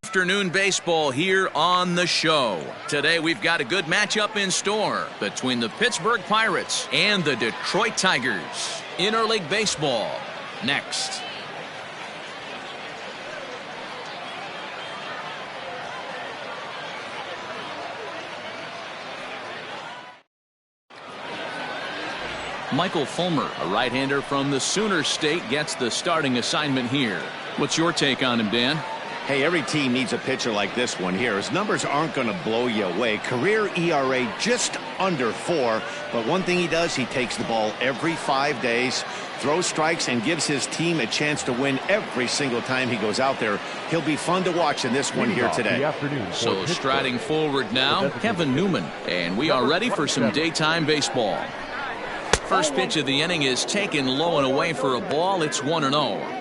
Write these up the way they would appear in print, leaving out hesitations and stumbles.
Afternoon baseball here on the show. Today we've got a good matchup in store between the Pittsburgh Pirates and the Detroit Tigers. Interleague baseball next. Michael Fulmer, a right-hander from the Sooner State, gets the starting assignment here. What's your take on him, Dan? Hey, every team needs a pitcher like this one here. His numbers aren't going to blow you away. Career ERA just under 4. But one thing he does, he takes the ball every 5 days, throws strikes, and gives his team a chance to win every single time he goes out there. He'll be fun to watch in this one here today. So striding forward now, Kevin Newman. And we are ready for some daytime baseball. First pitch of the inning is taken low and away for a ball. It's 1-0.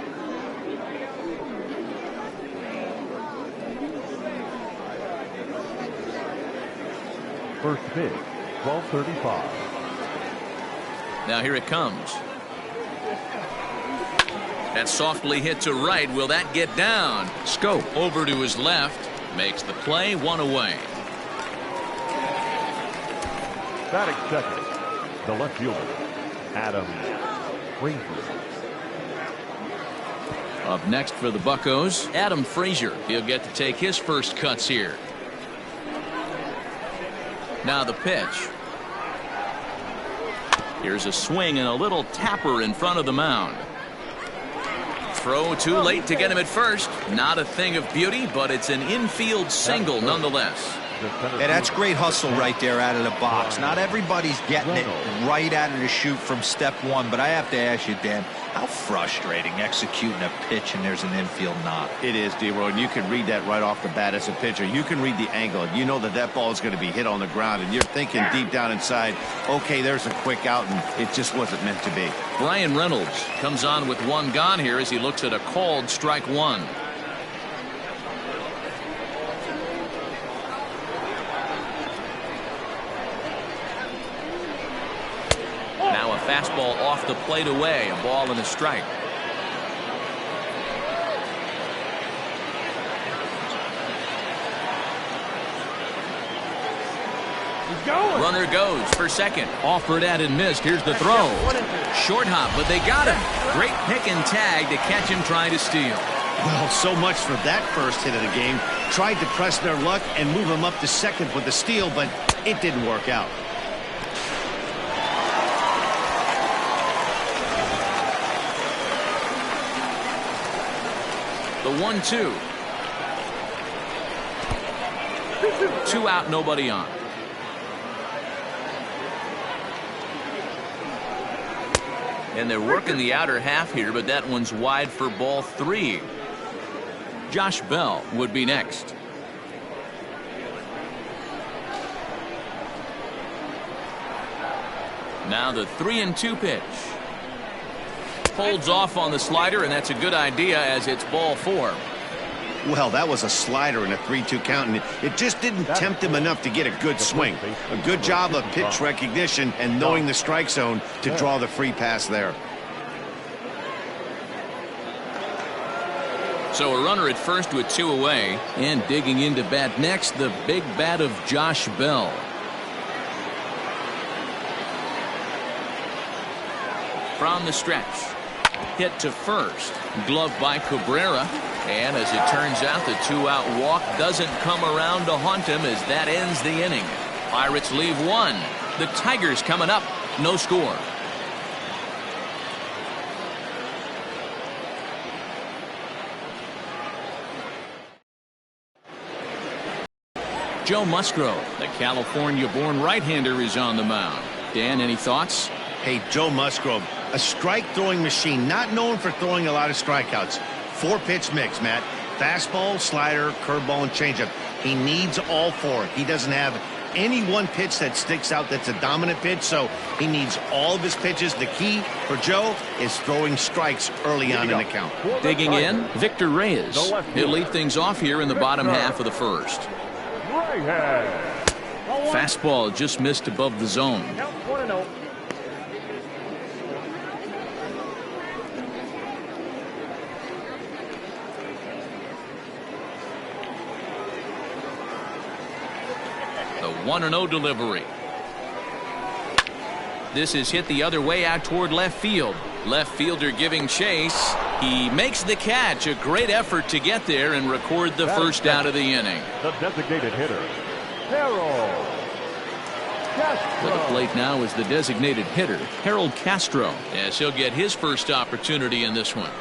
First pitch, 12:35. Now here it comes. That's softly hit to right. Will that get down? Scope over to his left. Makes the play, 1 away. Batting second, the left fielder, Adam Frazier. Up next for the Buccos, Adam Frazier. He'll get to take his first cuts here. Now the pitch. Here's a swing and a little tapper in front of the mound. Throw too late to get him at first. Not a thing of beauty, but it's an infield single nonetheless. Yeah, that's great hustle right there out of the box. Not everybody's getting it right out of the chute from step one, but I have to ask you, Dan, how frustrating executing a pitch and there's an infield knock. It is, D-Roy, and you can read that right off the bat as a pitcher. You can read the angle. You know that that ball is going to be hit on the ground, and you're thinking deep down inside, okay, there's a quick out, and it just wasn't meant to be. Brian Reynolds comes on with one gone here as he looks at a called strike one. Now a fastball off the plate away, a ball and a strike. Runner goes for second. Offered at and missed. Here's the throw. Short hop, but they got him. Great pick and tag to catch him trying to steal. Well, so much for that first hit of the game. Tried to press their luck and move him up to second with the steal, but it didn't work out. The 1-2. 2 out, nobody on. And they're working the outer half here, but that one's wide for ball 3. Josh Bell would be next. Now the 3-2 pitch. Holds off on the slider, and that's a good idea as it's ball 4. Well, that was a slider in a 3-2 count, and it just didn't tempt him enough to get a good swing. A good job of pitch recognition and knowing the strike zone to draw the free pass there. So a runner at first with 2 away, and digging into bat next, the big bat of Josh Bell. From the stretch. Hit to first. Glove by Cabrera. And as it turns out, the 2-out walk doesn't come around to haunt him as that ends the inning. Pirates leave 1. The Tigers coming up. No score. Joe Musgrove, the California-born right-hander, is on the mound. Dan, any thoughts? Hey, Joe Musgrove, a strike-throwing machine, not known for throwing a lot of strikeouts. 4-pitch mix, Matt. Fastball, slider, curveball, and changeup. He needs all 4. He doesn't have any one pitch that sticks out that's a dominant pitch, so he needs all of his pitches. The key for Joe is throwing strikes early on in the count. Digging in, Victor Reyes. He'll lead things off here in the bottom half of the first. Fastball just missed above the zone. 1-0 delivery. This is hit the other way out toward left field. Left fielder giving chase. He makes the catch. A great effort to get there and record the first out of the inning. The designated hitter, Harold Castro. To the plate now is the designated hitter, Harold Castro, as he'll get his first opportunity in this one.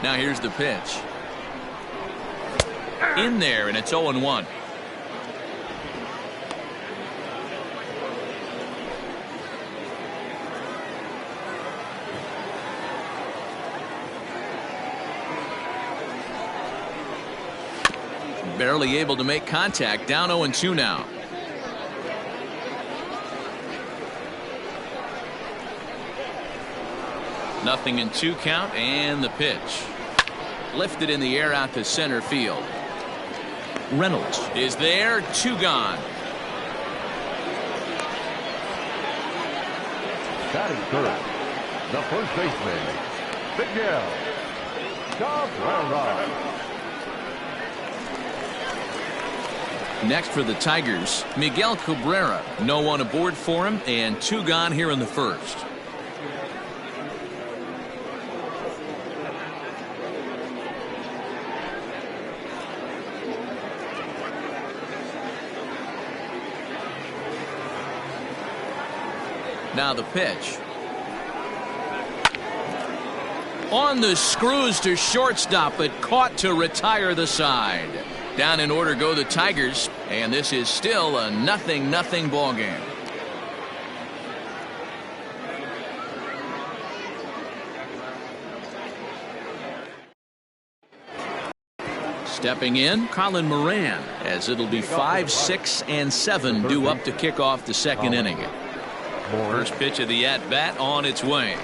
Now here's the pitch. In there, and it's 0-1. Barely able to make contact. Down 0-2 now. Nothing in 2 count, and the pitch. Lifted in the air out to center field. Reynolds is there. 2 gone. Batting third, the first baseman, Miguel Cabrera. Next for the Tigers, Miguel Cabrera. No one aboard for him, and 2 gone here in the first. Now the pitch. On the screws to shortstop, but caught to retire the side. Down in order go the Tigers, and this is still a 0-0 ball game. Stepping in, Colin Moran, as it'll be 5, 6, and 7 due up to kick off the second inning. First pitch of the at-bat on its way.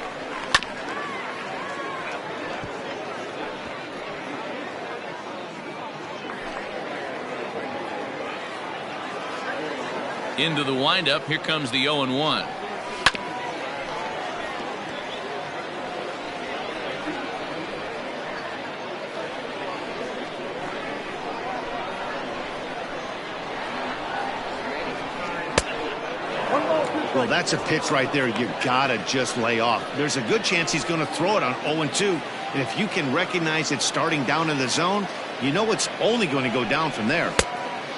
Into the windup. Here comes the 0-1. Well, that's a pitch right there you gotta just lay off. There's a good chance he's going to throw it on 0-2, and if you can recognize it starting down in the zone, you know it's only going to go down from there.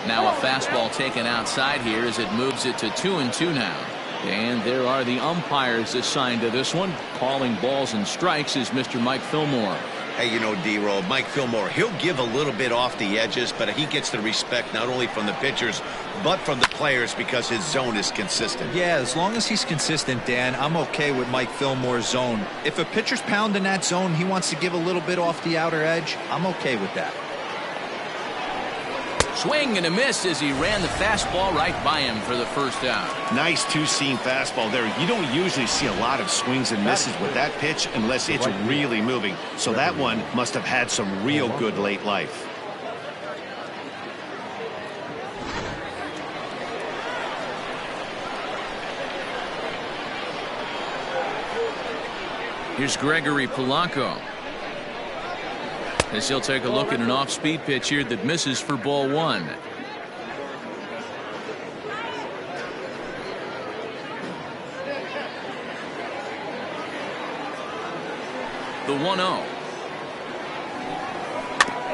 Now a fastball taken outside here as it moves it to 2-2 now. And there are the umpires assigned to this one. Calling balls and strikes is Mr. Mike Fillmore. Hey, you know, D-Roll, Mike Fillmore, he'll give a little bit off the edges, but he gets the respect not only from the pitchers, but from the players because his zone is consistent. Yeah, as long as he's consistent, Dan, I'm okay with Mike Fillmore's zone. If a pitcher's pounding that zone, he wants to give a little bit off the outer edge, I'm okay with that. Swing and a miss as he ran the fastball right by him for the first out. Nice two-seam fastball there. You don't usually see a lot of swings and misses with that pitch unless it's really moving. So that one must have had some real good late life. Here's Gregory Polanco, as he'll take a look at an off-speed pitch here that misses for ball 1. The 1-0.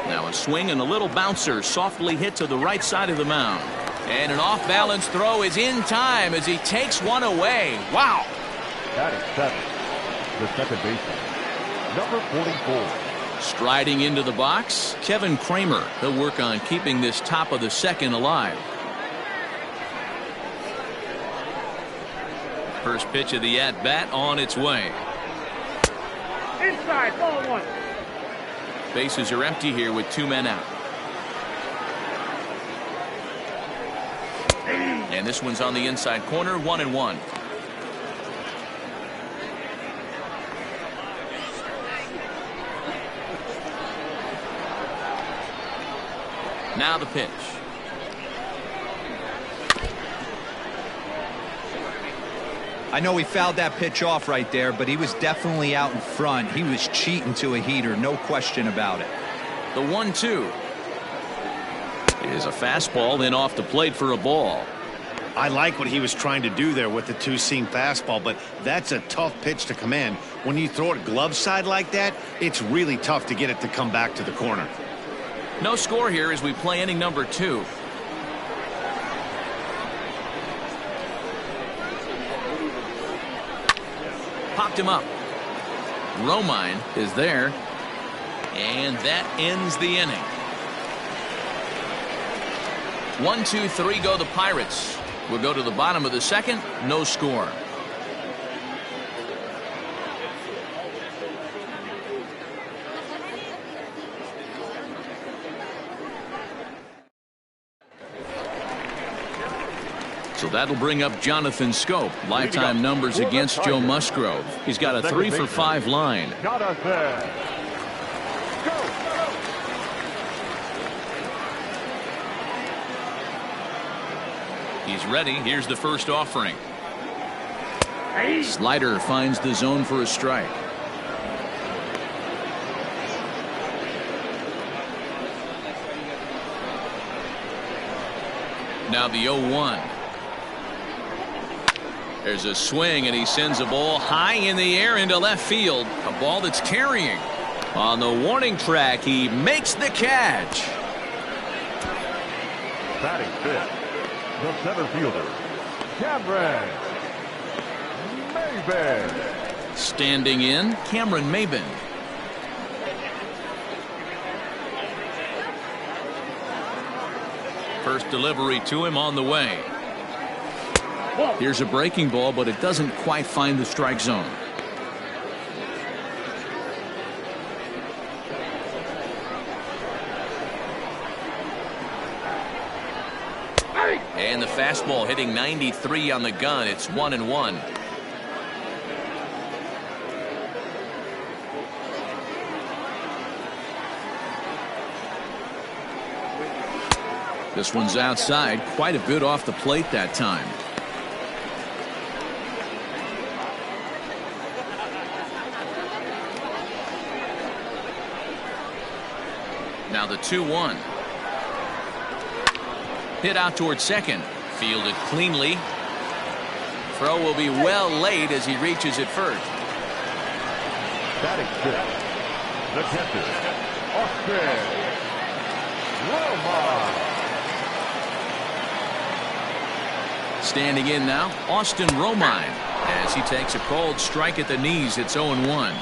Now a swing and a little bouncer softly hit to the right side of the mound. And an off-balance throw is in time as he takes one away. Wow. That is 7. The second baseman, number 44. Striding into the box, Kevin Kramer. He'll work on keeping this top of the second alive. First pitch of the at-bat on its way. Inside, ball 1. Bases are empty here with 2 men out. And this one's on the inside corner, 1-1. Now the pitch. I know he fouled that pitch off right there, but he was definitely out in front. He was cheating to a heater, no question about it. The 1-2 is a fastball, then off the plate for a ball. I like what he was trying to do there with the two-seam fastball, but that's a tough pitch to command. When you throw it glove side like that, it's really tough to get it to come back to the corner. No score here as we play inning number 2. Popped him up. Romine is there, and that ends the inning. 1, 2, 3 go the Pirates. We'll go to the bottom of the second. No score. So that'll bring up Jonathan Scope. Lifetime numbers against Joe Musgrove. He's got a 3 for 5 line. He's ready. Here's the first offering. Slider finds the zone for a strike. Now the 0-1. There's a swing, and he sends a ball high in the air into left field. A ball that's carrying. On the warning track, he makes the catch. Batting fifth, the center fielder, Cameron Maybin. Standing in, Cameron Maybin. First delivery to him on the way. Here's a breaking ball, but it doesn't quite find the strike zone. And the fastball hitting 93 on the gun. It's 1-1. This one's outside, quite a bit off the plate that time. Now the 2-1. Hit out towards second. Fielded cleanly. Throw will be well late as he reaches it first. Batting fifth, the catcher, Austin Romine. Standing in now, Austin Romine, as he takes a cold strike at the knees. It's 0-1.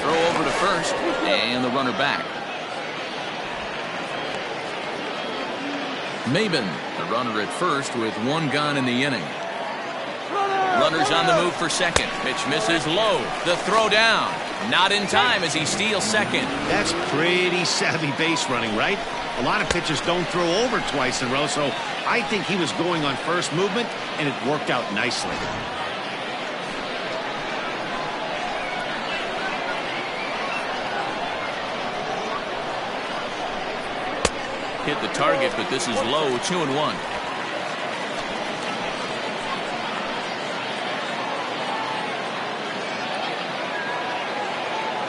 Throw over to first, and the runner back. Maybin, the runner at first with 1 gone in the inning. Runners on the move for second. Pitch misses low. The throw down. Not in time as he steals second. That's pretty savvy base running, right? A lot of pitchers don't throw over twice in a row, so I think he was going on first movement, and it worked out nicely. Hit the target, but this is low. 2-1.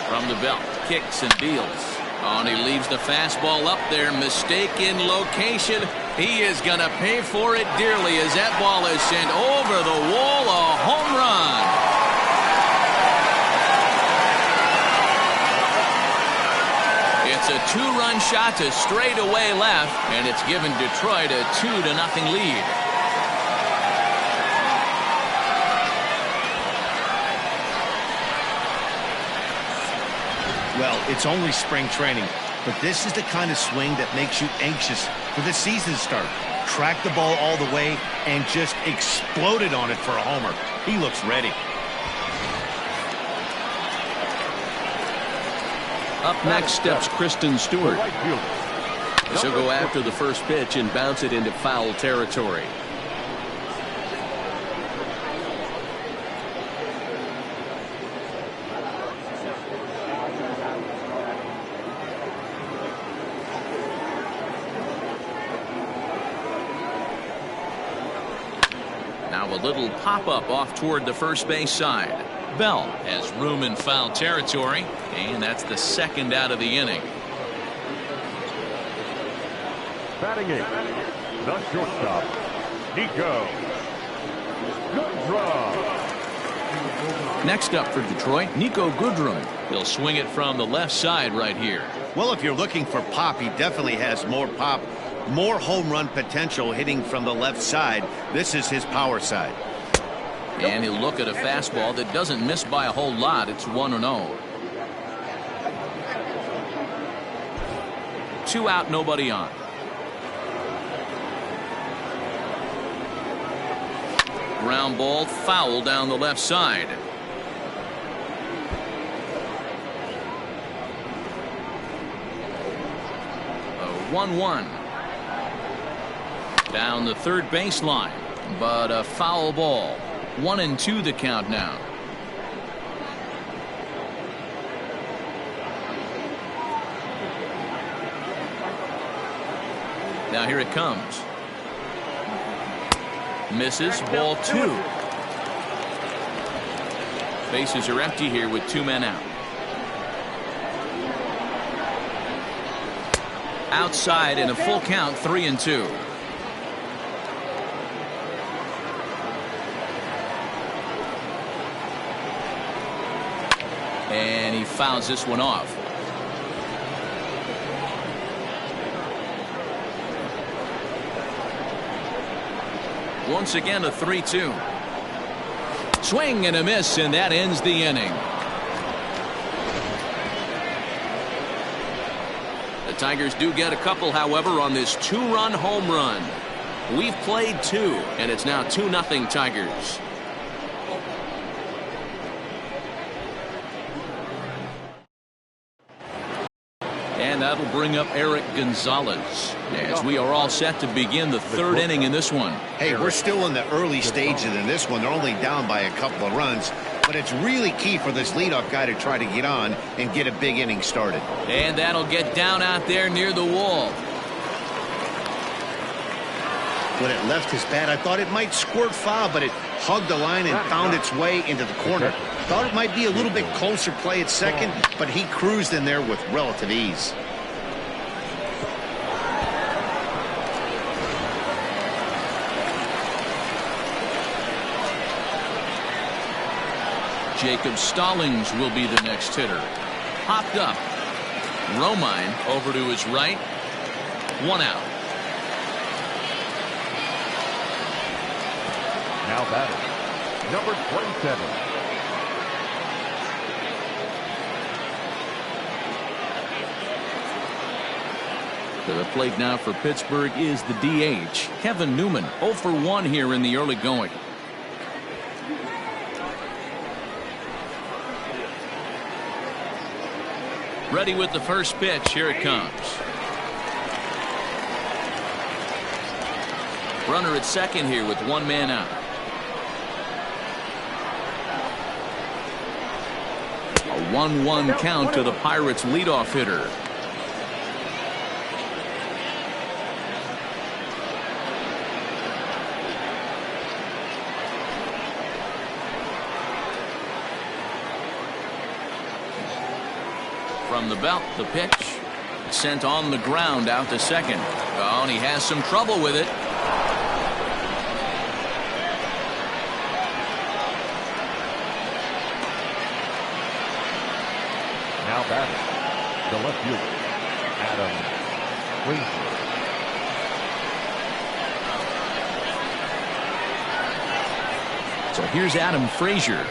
From the belt, kicks and deals. Oh, and he leaves the fastball up there. Mistaken location. He is going to pay for it dearly as that ball is sent over the wall. A home run. It's a 2-run shot to straightaway left, and it's given Detroit a 2-0 lead. Well, it's only spring training, but this is the kind of swing that makes you anxious for the season start. Track the ball all the way and just exploded on it for a homer. He looks ready. Up next steps Kristen Stewart. She'll go after the first pitch and bounce it into foul territory. Now a little pop-up off toward the first base side. Bell has room in foul territory, and that's the second out of the inning. Batting eighth, the shortstop, Nico Goodrum. Next up for Detroit, Nico Goodrum. He'll swing it from the left side right here. Well, if you're looking for pop, he definitely has more pop, more home run potential hitting from the left side. This is his power side. And he'll look at a fastball that doesn't miss by a whole lot. It's 1-0. 2 out, nobody on. Ground ball foul down the left side. A 1-1. Down the third baseline, but a foul ball. 1-2 the count now. Now here it comes. Misses, ball 2. Bases are empty here with 2 men out. Outside in a full count, 3-2. And he fouls this one off. Once again, a 3-2. Swing and a miss, and that ends the inning. The Tigers do get a couple, however, on this 2-run home run. We've played 2, and it's now 2-0 Tigers. And that'll bring up Eric Gonzalez as we are all set to begin the third inning in this one. Hey, we're still in the early stages in this one. They're only down by a couple of runs, but it's really key for this leadoff guy to try to get on and get a big inning started. And that'll get down out there near the wall. When it left his bat, I thought it might squirt foul, but it hugged the line and found its way into the corner. Thought it might be a little bit closer play at second, but he cruised in there with relative ease. Jacob Stallings will be the next hitter. Hopped up. Romine over to his right. 1 out. Now batting, number 27. To the plate now for Pittsburgh is the DH, Kevin Newman. 0 for 1 here in the early going. Ready with the first pitch. Here it comes. Runner at second here with 1 man out. A 1-1 count to the Pirates leadoff hitter. From the belt, the pitch sent on the ground out to second. Oh, and he has some trouble with it. Now batting, the left fielder, Adam Frazier. So here's Adam Frazier.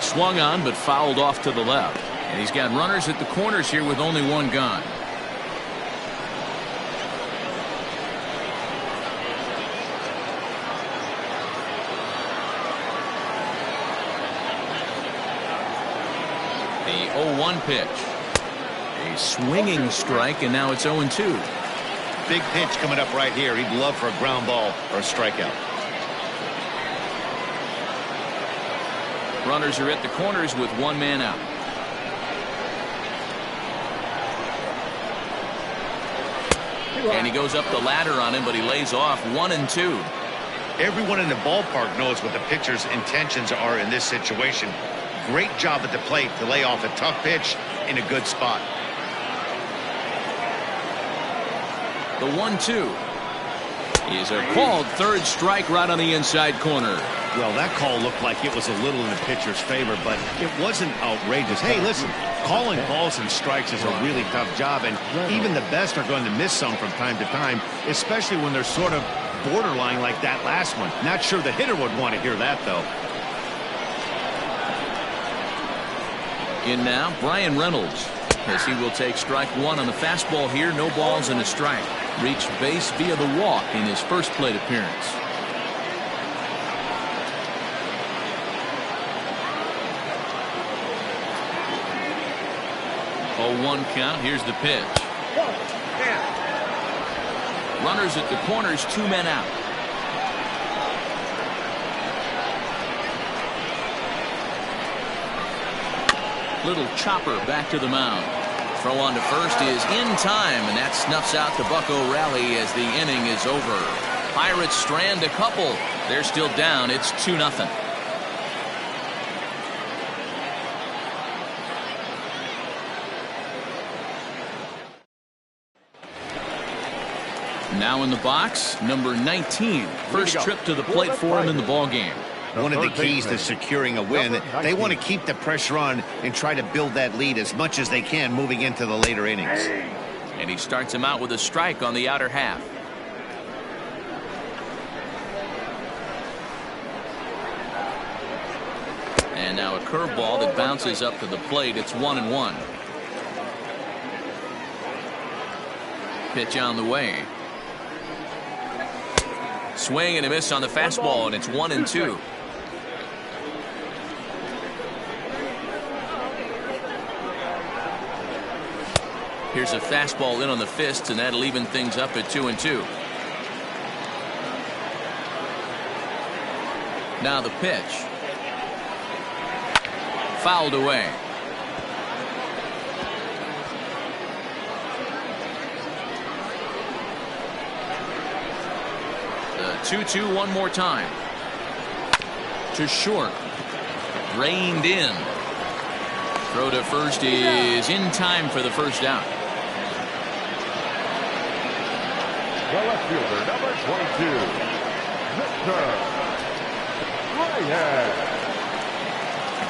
Swung on but fouled off to the left. And he's got runners at the corners here with only 1 gone. The 0-1 pitch. A swinging strike, and now it's 0-2. Big pitch coming up right here. He'd love for a ground ball or a strikeout. Runners are at the corners with 1 man out. And he goes up the ladder on him, but he lays off 1-2. Everyone in the ballpark knows what the pitcher's intentions are in this situation. Great job at the plate to lay off a tough pitch in a good spot. The 1-2 is a called third strike right on the inside corner. Well, that call looked like it was a little in the pitcher's favor, but it wasn't outrageous. Hey, listen, calling balls and strikes is a really tough job, and even the best are going to miss some from time to time, especially when they're sort of borderline like that last one. Not sure the hitter would want to hear that, though. In now, Brian Reynolds, as he will take strike one on the fastball here. No balls and a strike. Reached base via the walk in his first plate appearance. 0-1 count. Here's the pitch. Runners at the corners, 2 men out. Little chopper back to the mound. Throw on to first is in time, and that snuffs out the Bucco rally as the inning is over. Pirates strand a couple. They're still down. It's 2-0. Now in the box, number 19. First trip to the plate for him in the ballgame. One of the keys to securing a win, they want to keep the pressure on and try to build that lead as much as they can moving into the later innings. And he starts him out with a strike on the outer half. And now a curveball that bounces up to the plate. It's 1-1. Pitch on the way. Swing and a miss on the fastball, and it's 1-2. Here's a fastball in on the fists, and that'll even things up at 2-2. Now the pitch. Fouled away. The 2-2 one more time. To short. Reined in. Throw to first is in time for the first out. The left fielder, number 22, Victor Reyes.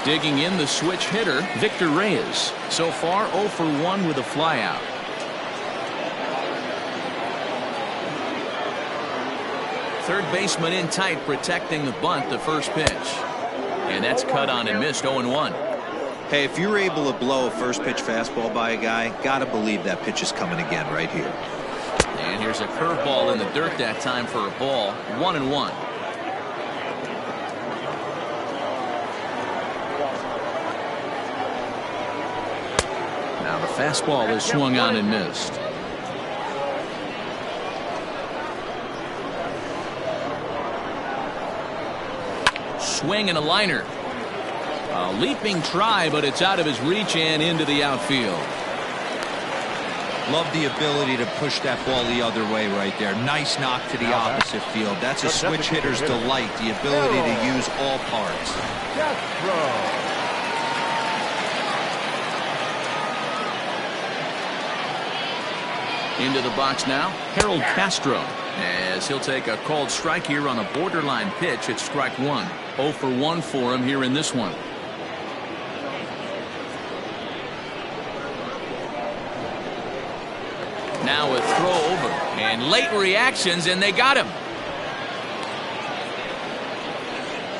Digging in the switch hitter, Victor Reyes. So far 0 for 1 with a flyout. Third baseman in tight, protecting the bunt, the first pitch. And that's cut on and missed. 0-1. Hey, if you're able to blow a first pitch fastball by a guy, gotta believe that pitch is coming again right here. And here's a curveball in the dirt that time for a ball. 1-1. Now the fastball is swung on and missed. Swing and a liner. A leaping try, but it's out of his reach and into the outfield. Love the ability to push that ball the other way right there. Nice knock to the opposite field. That's a switch hitter's delight, the ability to use all parts. Into the box now, Harold Castro, as he'll take a called strike here on a borderline pitch at strike one. 0 for 1 for him here in this one. Now a throw over and late reactions, and they got him.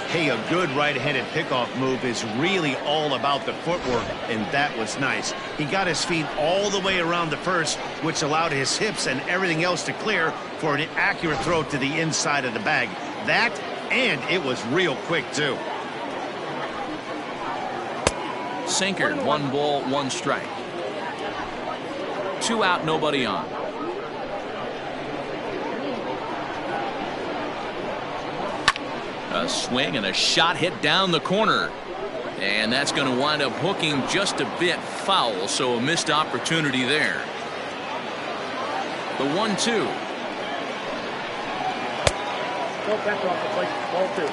Hey, a good right-handed pickoff move is really all about the footwork, and that was nice. He got his feet all the way around the first, which allowed his hips and everything else to clear for an accurate throw to the inside of the bag. That, and it was real quick, too. Sinker, 1 ball, 1 strike. 2 out, nobody on. A swing and a shot hit down the corner. And that's going to wind up hooking just a bit foul, so a missed opportunity there. The 1-2. No pressure off the plate. Ball 2.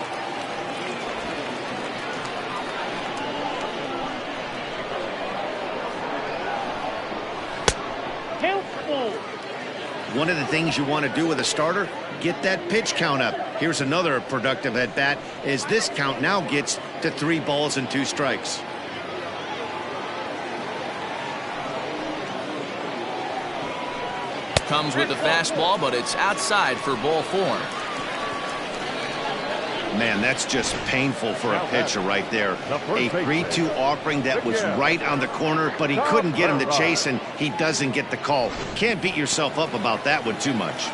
One of the things you want to do with a starter, get that pitch count up. Here's another productive at bat as this count now gets to 3 balls and 2 strikes. Comes with the fastball, but it's outside for ball 4. Man, that's just painful for a pitcher right there. A 3-2 offering that was right on the corner, but he couldn't get him to chase, and he doesn't get the call. Can't beat yourself up about that one too much.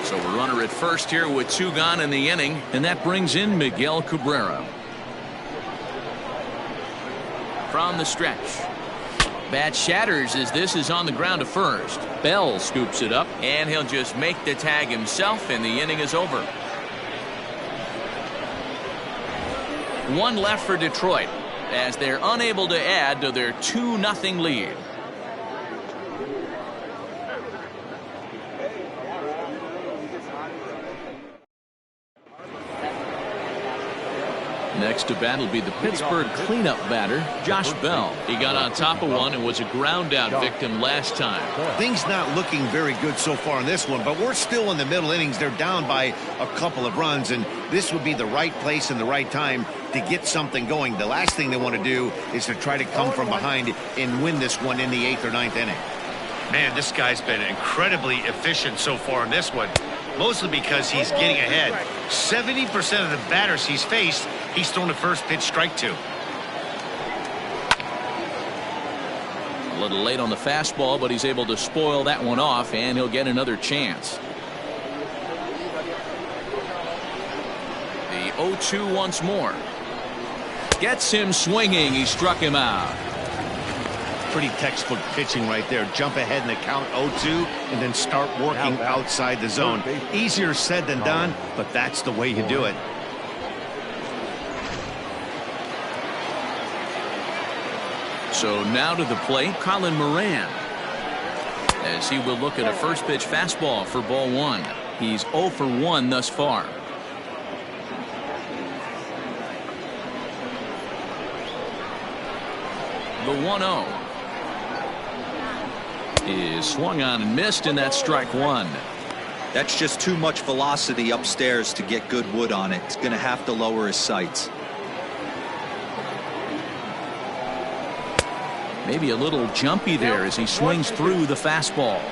So a runner at first here with 2 gone in the inning, and that brings in Miguel Cabrera. From the stretch. Bat shatters as this is on the ground to first. Bell scoops it up, and he'll just make the tag himself, and the inning is over. 1 left for Detroit as they're unable to add to their 2-0 lead. Next to bat will be the Pittsburgh cleanup batter, Josh Bell. He got on top of one and was a ground out victim last time. Things not looking very good so far in this one, but we're still in the middle innings. They're down by a couple of runs, and this would be the right place and the right time to get something going. The last thing they want to do is to try to come from behind and win this one in the 8th or 9th inning. Man, this guy's been incredibly efficient so far in this one, mostly because he's getting ahead. 70% of the batters he's faced, he's thrown the first pitch strike to. A little late on the fastball, but he's able to spoil that one off, and he'll get another chance. The 0-2 once more. Gets him swinging. He struck him out. Pretty textbook pitching right there. Jump ahead in the count 0-2 and then start working outside the zone. Easier said than done, but that's the way you do it. So now to the plate, Colin Moran, as he will look at a first pitch fastball for ball 1. He's 0 for 1 thus far. The 1-0 is swung on and missed, and that's strike 1. That's just too much velocity upstairs to get good wood on it. It's going to have to lower his sights. Maybe a little jumpy there as he swings through the fastball.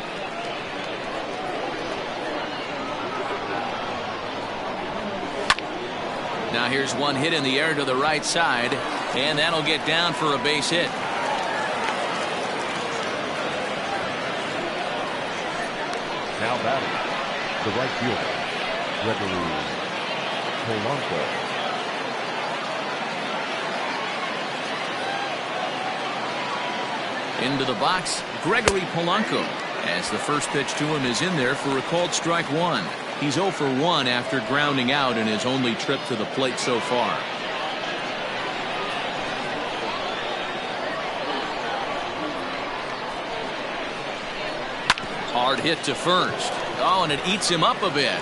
Now here's one hit in the air to the right side, and that'll get down for a base hit. Now batting, the right fielder, Gregory Polanco. Into the box, Gregory Polanco, as the first pitch to him is in there for a called strike 1. He's 0 for 1 after grounding out in his only trip to the plate so far. Hard hit to first. Oh, and it eats him up a bit.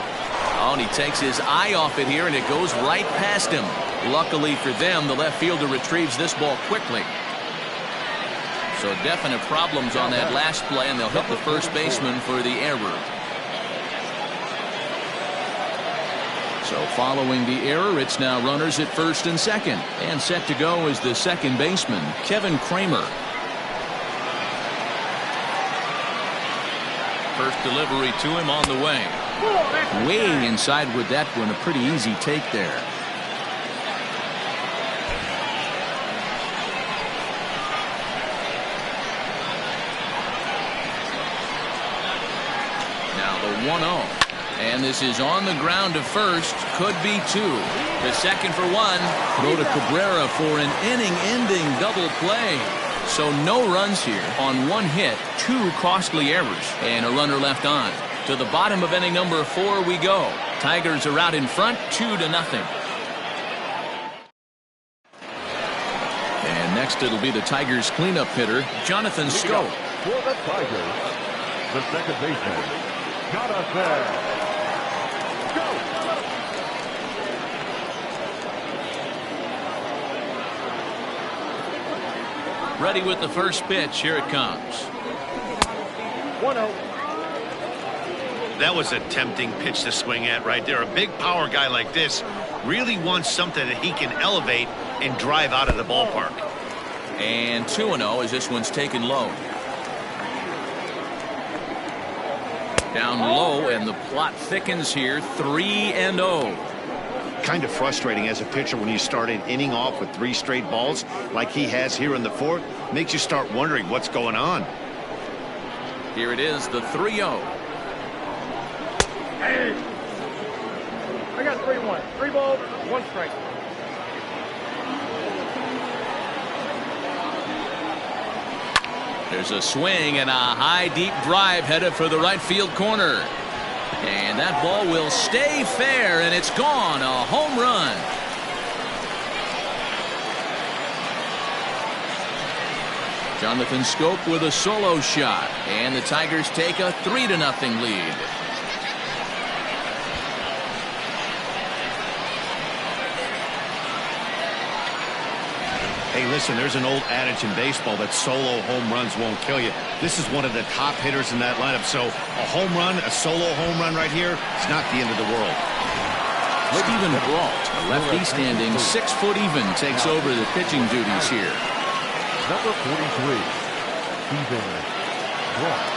Oh, and he takes his eye off it here, and it goes right past him. Luckily for them, the left fielder retrieves this ball quickly. So definite problems on that last play, and they'll hit the first baseman for the error. So following the error, it's now runners at first and second. And set to go is the second baseman, Kevin Kramer. First delivery to him on the way. Way inside with that one. A pretty easy take there. Now the 1-0. And this is on the ground to first. Could be 2. The second for 1. Throw to Cabrera for an inning-ending double play. So no runs here on 1 hit, 2 costly errors, and a runner left on. To the bottom of inning number 4 we go. Tigers are out in front, 2-0. And next it'll be the Tigers cleanup hitter, Jonathan Scope. For the Tigers, the second baseman, Jonathan Ready with the first pitch. Here it comes. 1-0. That was a tempting pitch to swing at right there. A big power guy like this really wants something that he can elevate and drive out of the ballpark. And 2-0 as this one's taken low. Down low, and the plot thickens here. 3-0. Kind of frustrating as a pitcher when you start an inning off with 3 straight balls like he has here in the 4th. Makes you start wondering what's going on. Here it is, the 3-0. Hey. I got 3-1. 3 balls, 1 strike. There's a swing and a high deep drive headed for the right field corner. And that ball will stay fair, and it's gone. A home run. Jonathan Scope with a solo shot, and the Tigers take a 3-0 lead. Hey, listen, there's an old adage in baseball that solo home runs won't kill you. This is one of the top hitters in that lineup. So a home run, a solo home run right here, it's not the end of the world. Stephen Brault, a lefty standing 6 foot even, takes over the pitching duties here. Number 43, Stephen Brault.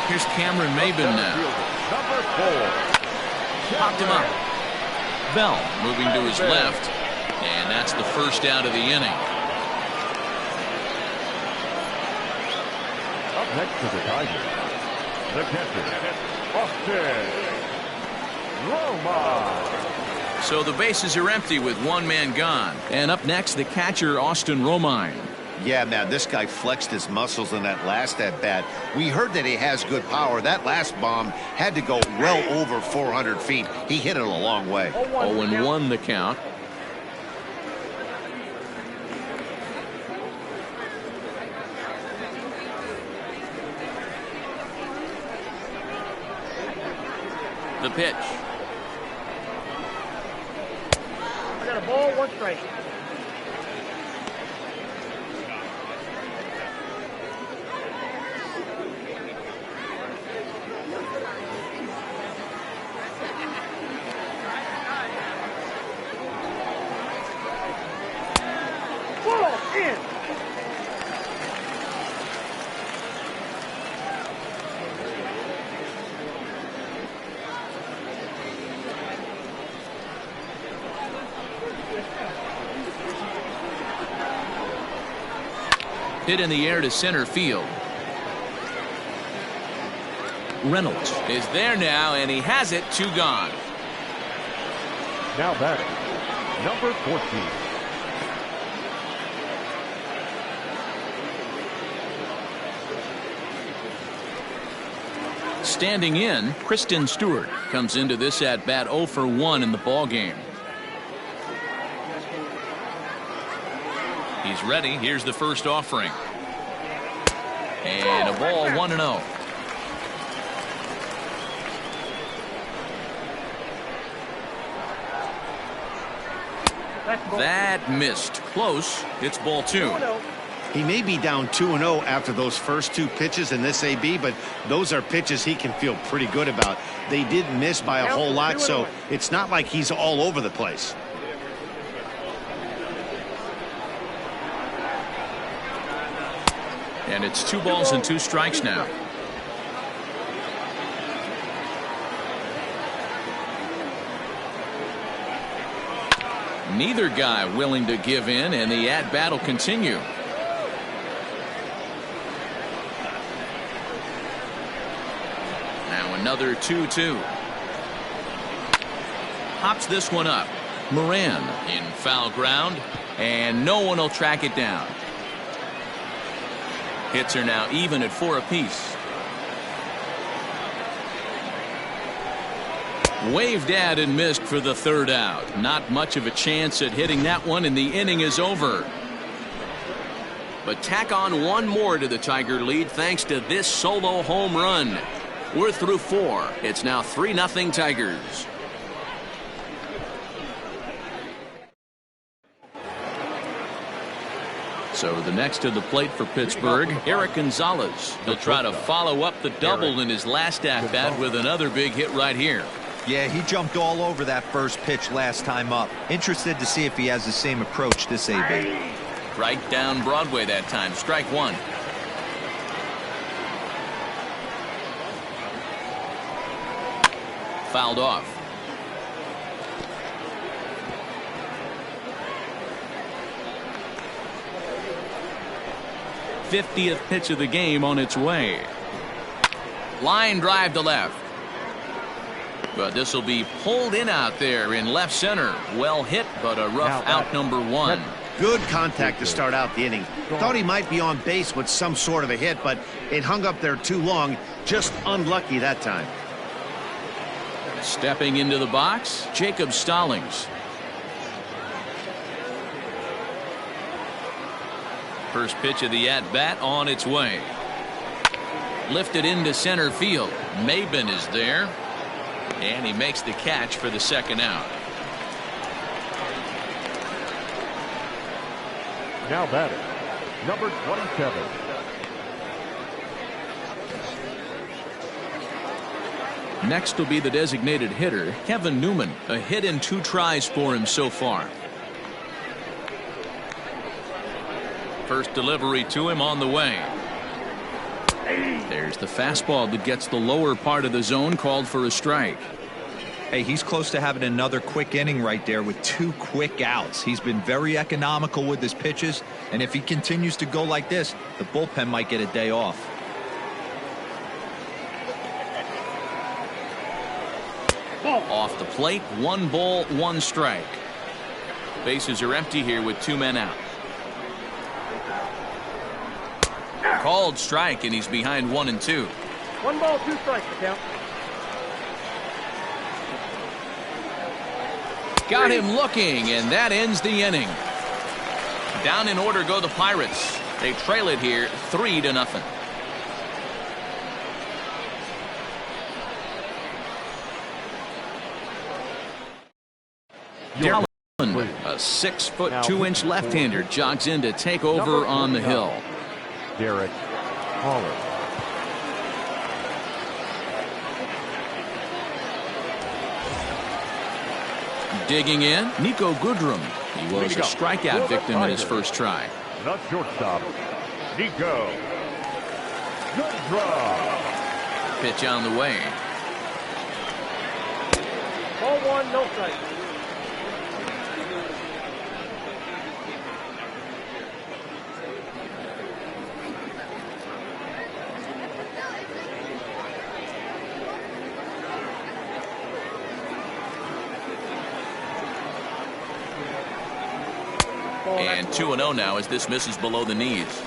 Here's Cameron Maben now. Number 4. Popped him up. Bell moving to his left, and that's the first out of the inning. Up next to the Tigers, the catcher, Austin Romine. So the bases are empty with 1 man gone. And up next, the catcher, Austin Romine. Yeah, man, this guy flexed his muscles in that last at-bat. We heard that he has good power. That last bomb had to go well over 400 feet. He hit it a long way. 0-1 the count. The pitch. I got a ball, 1 strike. Hit in the air to center field. Reynolds is there now, and he has it. 2 gone. Now batting, number 14. Standing in, Kristen Stewart comes into this at bat 0 for 1 in the ball game. He's ready. Here's the first offering. And a ball, 1-0. That missed. Close. It's ball 2. He may be down 2-0 after those first 2 pitches in this AB, but those are pitches he can feel pretty good about. They did miss by a whole lot, so it's not like he's all over the place. And it's 2 balls and 2 strikes now. Neither guy willing to give in, and the at-bat will continue. Now another 2-2. Pops this one up. Moran in foul ground, and no one will track it down. Hits are now even at 4 apiece. Waved at and missed for the 3rd out. Not much of a chance at hitting that one, and the inning is over. but tack on one more to the Tiger lead thanks to this solo home run. We're through 4. It's now 3-0 Tigers. So the next to the plate for Pittsburgh, Eric Gonzalez. He'll try to follow up the double in his last at-bat with another big hit right here. Yeah, he jumped all over that first pitch last time up. Interested to see if he has the same approach this AB. Right down Broadway that time. Strike 1. Fouled off. '50th pitch of the game on its way. Line drive to left. But this will be pulled in out there in left center. Well hit, but a rough out number 1. Good contact to start out the inning. Thought he might be on base with some sort of a hit, but it hung up there too long. Just unlucky that time. Stepping into the box, Jacob Stallings. First pitch of the at-bat on its way. Lifted into center field. Maben is there. And he makes the catch for the second out. Now batting, number 27. Next will be the designated hitter, Kevin Newman. A hit in 2 tries for him so far. First delivery to him on the way. There's the fastball that gets the lower part of the zone, called for a strike. Hey, he's close to having another quick inning right there with 2 quick outs. He's been very economical with his pitches, and if he continues to go like this, the bullpen might get a day off. Off the plate, 1 ball, 1 strike. Bases are empty here with 2 men out. Called strike, and he's behind 1 and 2. 1 ball, 2 strikes, count. Got him looking, and that ends the inning. Down in order go the Pirates. They trail it here 3-0. Darlin, a 6'2" left-hander, jogs in to take over on the hill. Derek Holland. Digging in, Nico Goodrum. He was a strikeout victim in his first try. The shortstop, Nico Goodrum. Pitch on the way. Ball 1, no strike. And 2-0 now as this misses below the knees.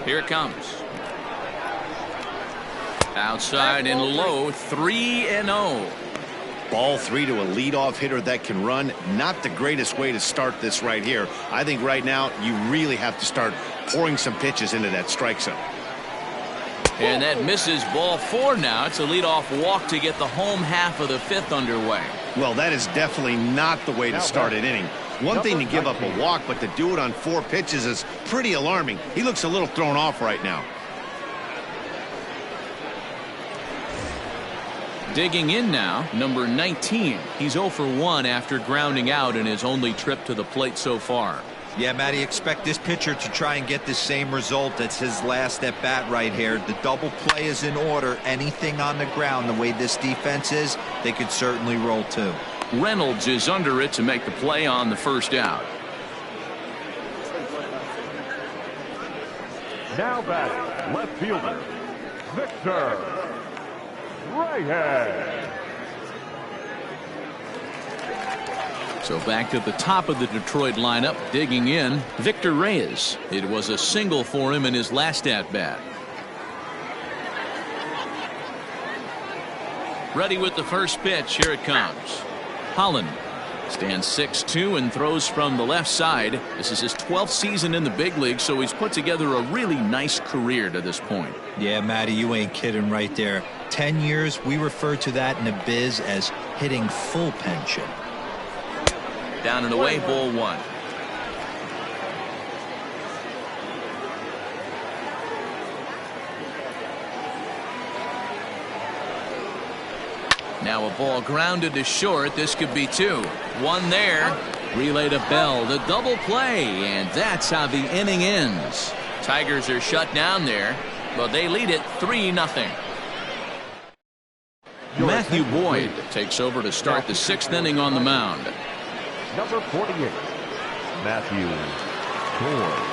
Here it comes. Outside and low, 3-0. Ball 3 to a leadoff hitter that can run. Not the greatest way to start this right here. I think right now you really have to start pouring some pitches into that strike zone. And that misses ball 4 now. It's a leadoff walk to get the home half of the 5th underway. Well, that is definitely not the way to start an inning. One thing to give up a walk, but to do it on 4 pitches is pretty alarming. He looks a little thrown off right now. Digging in now, number 19. He's 0 for 1 after grounding out in his only trip to the plate so far. Yeah, Matty, expect this pitcher to try and get the same result. That's his last at bat right here. The double play is in order. Anything on the ground, the way this defense is, they could certainly roll too. Reynolds is under it to make the play on the first out. Now batting, left fielder, Victor Reyes. So back to the top of the Detroit lineup, digging in, Victor Reyes. It was a single for him in his last at-bat. Ready with the first pitch. Here it comes. Holland stands 6'2" and throws from the left side. This is his 12th season in the big league, so he's put together a really nice career to this point. Yeah, Matty, you ain't kidding right there. 10 years, we refer to that in the biz as hitting full pension. Down and away, ball one. Now a ball grounded to short. This could be two. One there. Relay to Bell. The double play. And that's how the inning ends. Tigers are shut down there, but they lead it 3-0. Matthew Boyd takes over to start the 6th inning on the mound. Number 48, Matthew Boyd.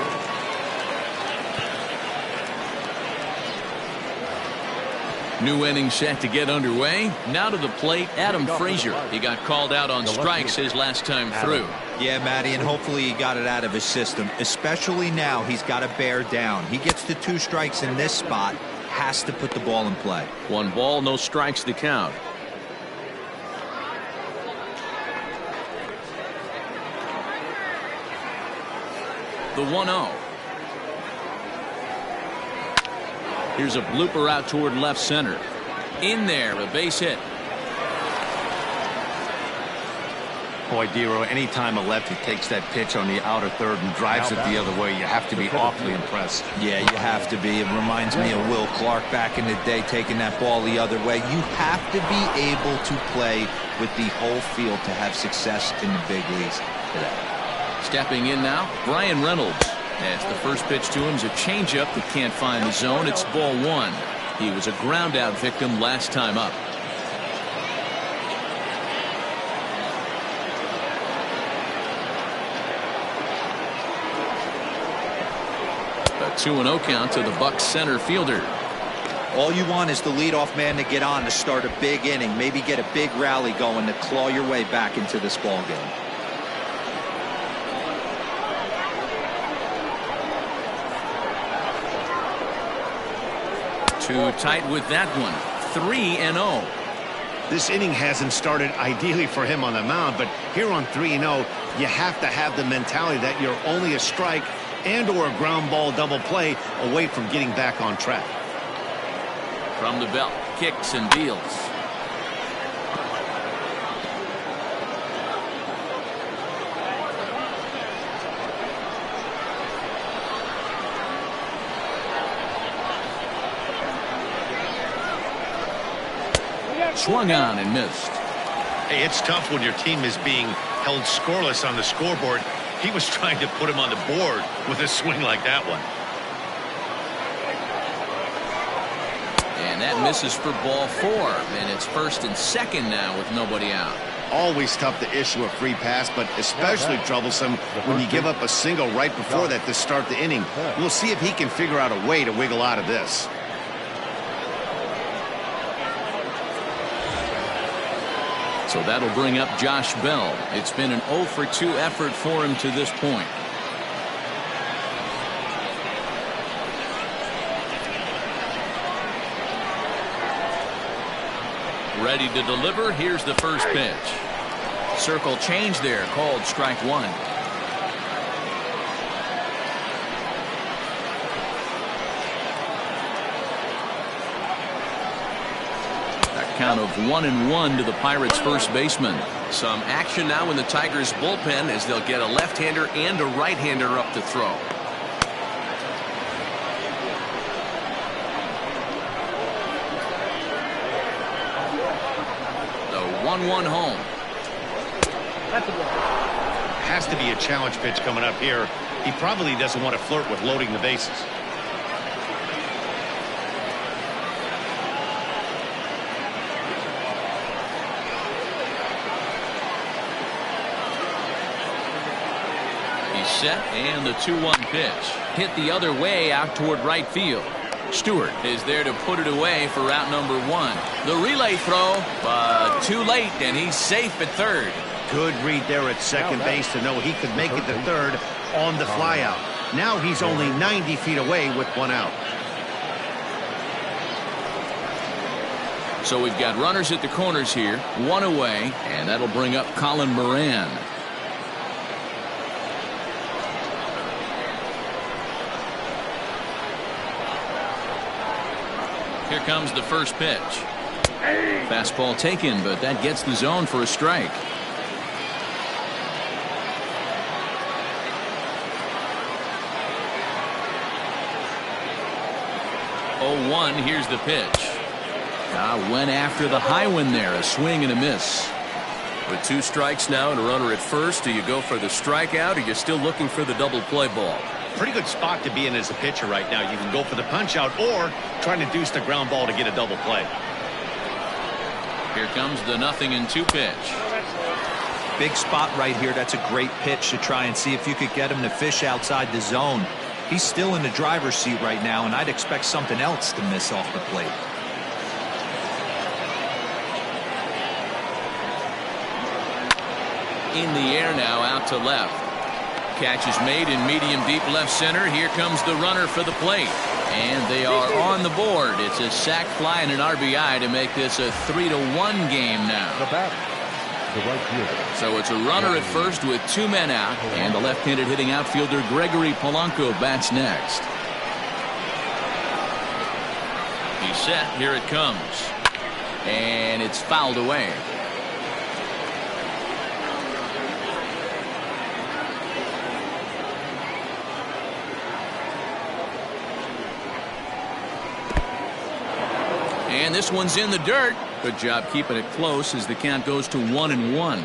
New inning set to get underway. Now to the plate, Adam Frazier. He got called out on strikes his last time through. Yeah, Matty, and hopefully he got it out of his system. Especially now, he's got to bear down. He gets the 2 strikes in this spot, has to put the ball in play. 1 ball, no strikes to count. The 1-0. Here's a blooper out toward left center. In there, a base hit. Boy, Dero, anytime a lefty takes that pitch on the outer third and drives it the other way, you have to be awfully impressed. Yeah, you have to be. It reminds me of Will Clark back in the day taking that ball the other way. You have to be able to play with the whole field to have success in the big leagues today. Stepping in now, Brian Reynolds. As the first pitch to him is a changeup that can't find the zone. It's ball 1. He was a ground out victim last time up. A 2-0 count to the Bucs center fielder. All you want is the leadoff man to get on to start a big inning, maybe get a big rally going to claw your way back into this ball game. Too tight with that one. 3-0. This inning hasn't started ideally for him on the mound, but here on 3-0, you have to have the mentality that you're only a strike and or a ground ball double play away from getting back on track. From the belt, kicks and deals. Swung on and missed. Hey, it's tough when your team is being held scoreless on the scoreboard. He was trying to put him on the board with a swing like that one. And that misses for ball 4. And it's 1st and 2nd now with nobody out. Always tough to issue a free pass, but especially troublesome when you give up a single right before that to start the inning. We'll see if he can figure out a way to wiggle out of this. So that'll bring up Josh Bell. It's been an 0 for 2 effort for him to this point. Ready to deliver. Here's the first pitch. Circle change there, called strike 1. Count of 1-1 to the Pirates' first baseman. Some action now in the Tigers' bullpen as they'll get a left-hander and a right-hander up to throw. The 1-1 home. Has to be a challenge pitch coming up here. He probably doesn't want to flirt with loading the bases. Set and the 2-1 pitch hit the other way out toward right field. Stewart is there to put it away for route number 1. The relay throw, but too late, and he's safe at third. Good read there at second base to know he could make it to third on the flyout. Now he's only 90 feet away with 1 out. So we've got runners at the corners here, one away, and that'll bring up Colin Moran. Here comes the first pitch. Fastball taken, but that gets the zone for a strike. 0-1. Here's the pitch. Went after the high one there. A swing and a miss. With 2 strikes now and a runner at first, do you go for the strikeout or you're still looking for the double play ball? Pretty good spot to be in as a pitcher right now. You can go for the punch out or trying to deuce the ground ball to get a double play. Here comes the 0-2 pitch. Big spot right here. That's a great pitch to try and see if you could get him to fish outside the zone. He's still in the driver's seat right now, and I'd expect something else to miss off the plate. In the air now, out to left. Catch is made in medium deep left center. Here comes the runner for the plate. And they are on the board. It's a sac fly and an RBI to make this a 3-1 game now. The batter, the right fielder. So it's a runner at first with 2 men out, and the left-handed hitting outfielder Gregory Polanco bats next. He's set. Here it comes. And it's fouled away. And this one's in the dirt. Good job keeping it close as the count goes to 1-1.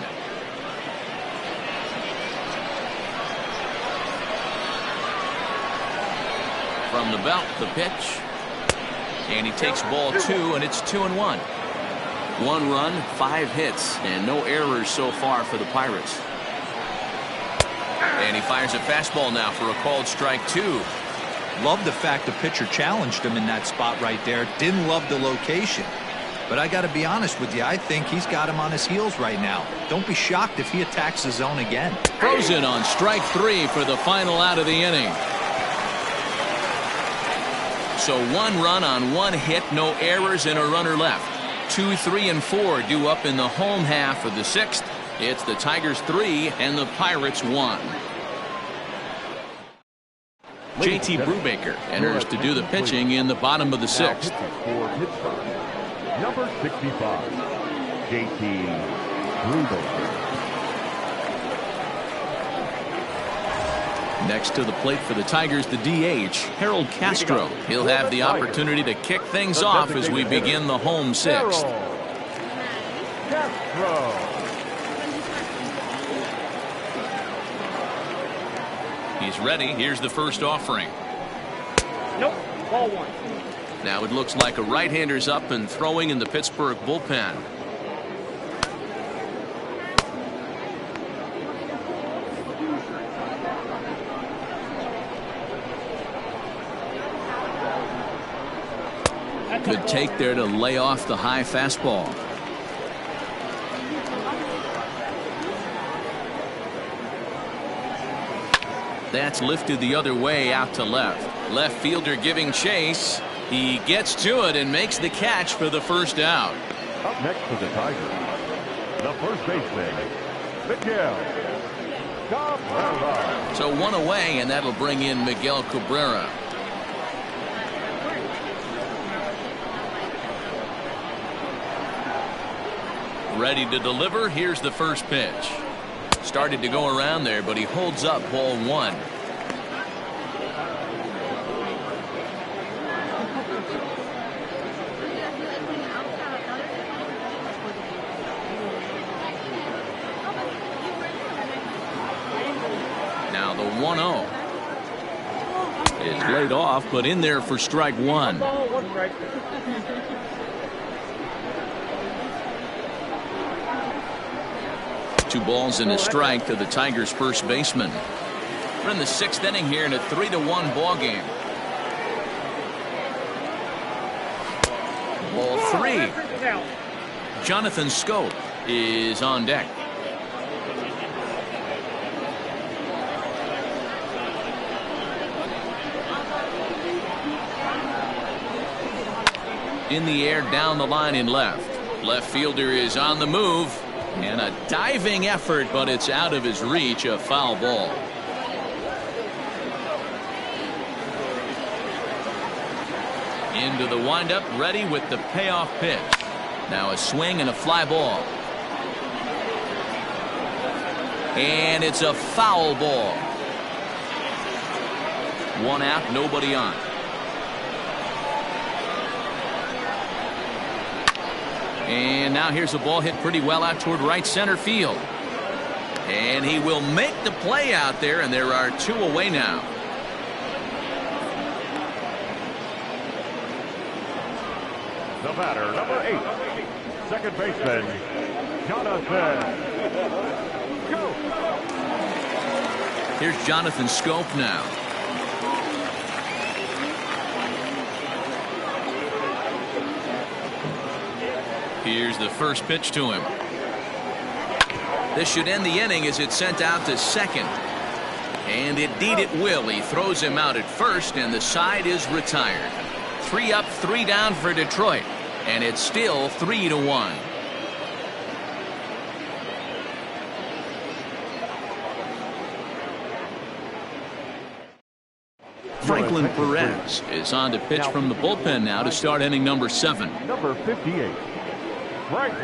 From the belt, the pitch. And he takes ball 2, and it's 2-1. 1 run, 5 hits, and no errors so far for the Pirates. And he fires a fastball now for a called strike 2. Love the fact the pitcher challenged him in that spot right there. Didn't love the location. But I got to be honest with you, I think he's got him on his heels right now. Don't be shocked if he attacks the zone again. Frozen on strike 3 for the final out of the inning. So 1 run on 1 hit, no errors, and a runner left. 2, 3, and 4 due up in the home half of the 6th. It's the Tigers 3 and the Pirates 1. JT Brubaker enters to do the pitching in the bottom of the 6th. For Pittsburgh, number 65, JT Brubaker. Next to the plate for the Tigers, the DH, Harold Castro. He'll have the opportunity to kick things off as we begin the home 6th. Castro. He's ready. Here's the first offering. Nope. Ball 1. Now it looks like a right-hander's up and throwing in the Pittsburgh bullpen. Good take there to lay off the high fastball. That's lifted the other way out to left. Left fielder giving chase. He gets to it and makes the catch for the first out. Up next for the Tigers, the first baseman, Miguel Cabrera. So 1 away, and that'll bring in Miguel Cabrera. Ready to deliver. Here's the first pitch. Started to go around there, but he holds up ball 1. Now the 1-0 is laid off, but in there for strike 1. Ball 1 strike. 2 balls and a strike to the Tigers' first baseman. We're in the 6th inning here in a 3-1 ball game. Ball 3. Jonathan Scope is on deck. In the air down the line in left. Left fielder is on the move. And a diving effort, but it's out of his reach. A foul ball. Into the windup, ready with the payoff pitch. Now a swing and a fly ball. And it's a foul ball. One out, nobody on. And now here's a ball hit pretty well out toward right center field. And he will make the play out there, and there are two away now. The batter, number 8, second baseman, Jonathan. Go. Here's Jonathan Scope now. Here's the first pitch to him. This should end the inning as it's sent out to second. And indeed it will. He throws him out at first, and the side is retired. 3 up, 3 down for Detroit. And it's still 3-1. Franklin Perez is on to pitch from the bullpen now to start inning number 7. Number 58, Franklin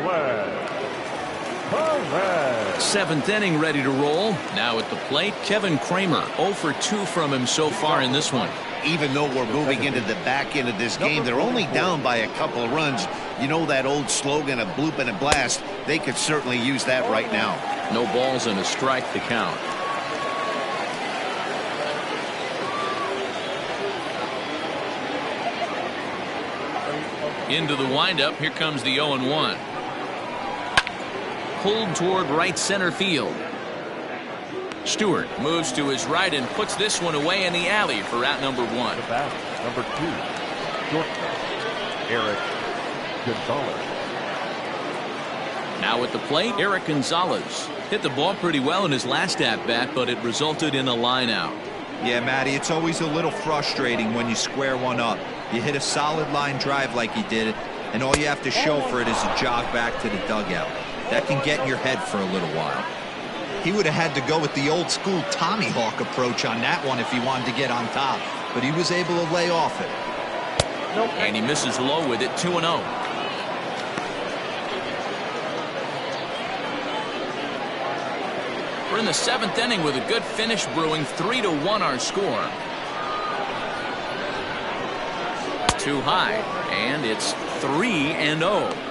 Perez. 7th inning ready to roll. Now at the plate, Kevin Kramer. 0 for 2 from him so far in this one. Even though we're moving into the back end of this game, they're only down by a couple of runs. You know that old slogan, a bloop and a blast. They could certainly use that right now. No balls and a strike to count. Into the windup. Here comes the 0-1. Pulled toward right center field. Stewart moves to his right and puts this one away in the alley for out number 1. The bat, number 2, shortstop, Eric Gonzalez. Now at the plate, Eric Gonzalez hit the ball pretty well in his last at-bat, but it resulted in a line out. Yeah, Matty, it's always a little frustrating when you square one up. You hit a solid line drive like he did, and all you have to show for it is a jog back to the dugout. That can get in your head for a little while. He would have had to go with the old school Tommy Hawk approach on that one if he wanted to get on top, but he was able to lay off it. And he misses low with it. 2-0. We're in the 7th inning with a good finish brewing. 3-1 our score. Too high, and it's 3-0.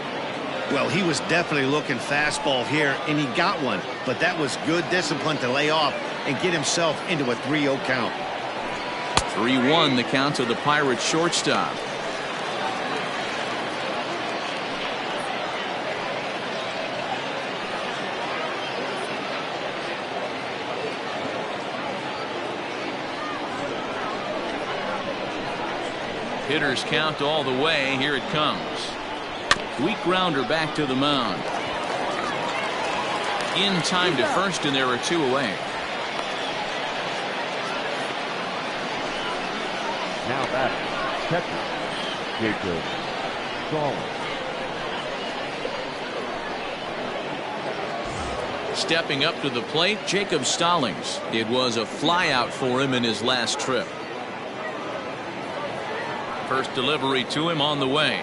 Well, he was definitely looking fastball here, and he got one. But that was good discipline to lay off and get himself into a 3-0 count. 3-1 the count to the Pirates shortstop. Hitters count all the way. Here it comes. Weak grounder back to the mound. In time to first, and there are 2 away. Now back, catcher, Jacob Stallings. Stepping up to the plate, Jacob Stallings. It was a flyout for him in his last trip. First delivery to him on the way.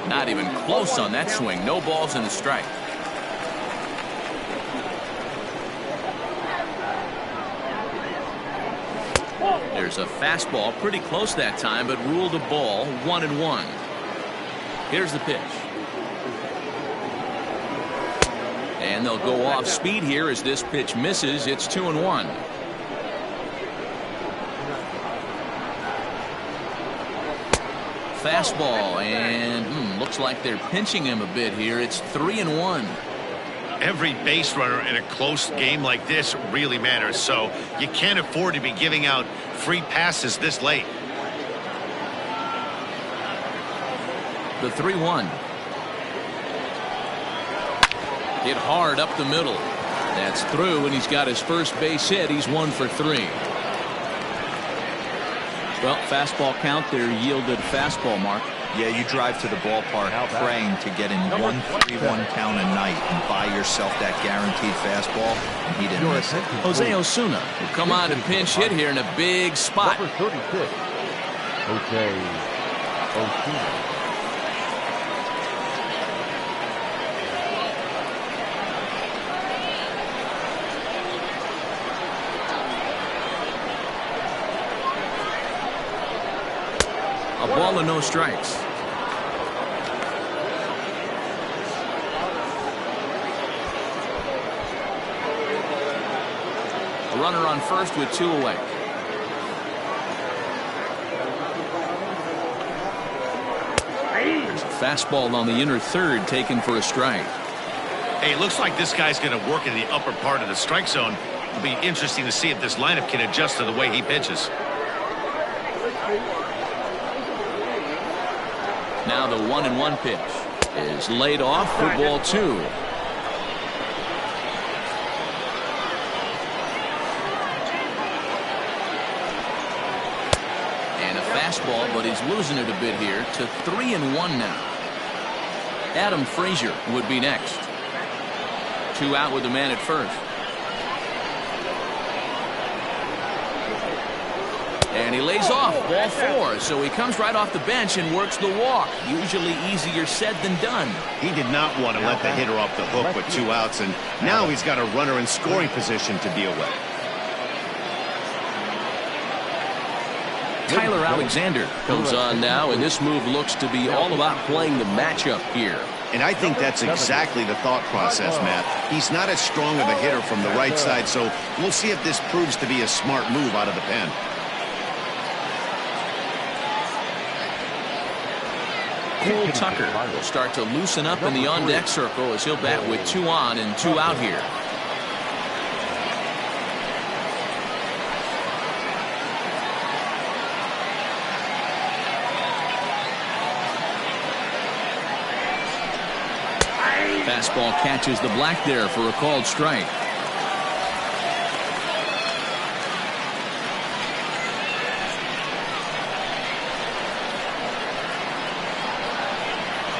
Not even close on that swing. No balls and a strike. There's a fastball pretty close that time, but ruled a ball. 1-1. Here's the pitch. And they'll go off speed here as this pitch misses. It's 2-1. Fastball, and looks like they're pinching him a bit here. It's 3-1. Every base runner in a close game like this really matters, so you can't afford to be giving out free passes this late. The 3-1. Hit hard up the middle. That's through, and he's got his first base hit. He's 1 for 3. Well, fastball count there yielded fastball, Mark. Yeah, you drive to the ballpark praying to get in 1-3-1 count a night and buy yourself that guaranteed fastball, and he didn't miss it. Jose Osuna will come on to pinch hit here in a big spot. Number 36, Jose Osuna. A ball and no strikes. A runner on first with 2 away. There's a fastball on the inner third taken for a strike. Hey, it looks like this guy's going to work in the upper part of the strike zone. It'll be interesting to see if this lineup can adjust to the way he pitches. Now the 1-1 pitch is laid off for ball 2. And a fastball, but he's losing it a bit here to 3-1 now. Adam Frazier would be next. 2 out with the man at first. And he lays off ball 4, so he comes right off the bench and works the walk. Usually easier said than done. He did not want to let the hitter off the hook with 2 outs, and now he's got a runner in scoring position to deal with. Tyler Alexander comes on now, and this move looks to be all about playing the matchup here. And I think that's exactly the thought process, Matt. He's not as strong of a hitter from the right side, so we'll see if this proves to be a smart move out of the pen. Cole Tucker will start to loosen up in the on-deck circle as he'll bat with 2 on and 2 out here. Fastball catches the black there for a called strike.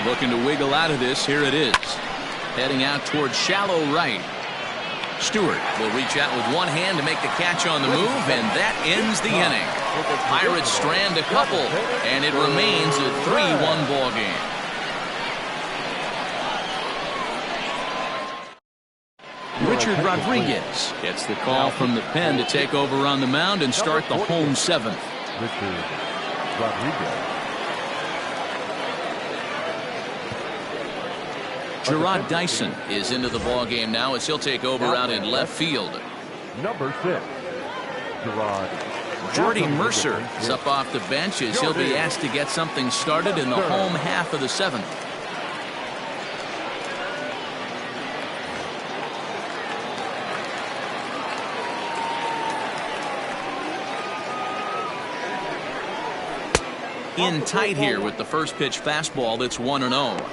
Looking to wiggle out of this. Here it is. Heading out towards shallow right. Stewart will reach out with one hand to make the catch on the move, and that ends the inning. Pirates strand a couple, and it remains a 3-1 ball game. Richard Rodriguez gets the call from the pen to take over on the mound and start the home 7th. Richard Rodriguez. Gerard Dyson is into the ball game now as he'll take over out in left field. Number 6, Gerard. Jordy Mercer is up off the bench as he'll be asked to get something started in the home half of the 7th. In tight here with the first pitch fastball that's 1-0.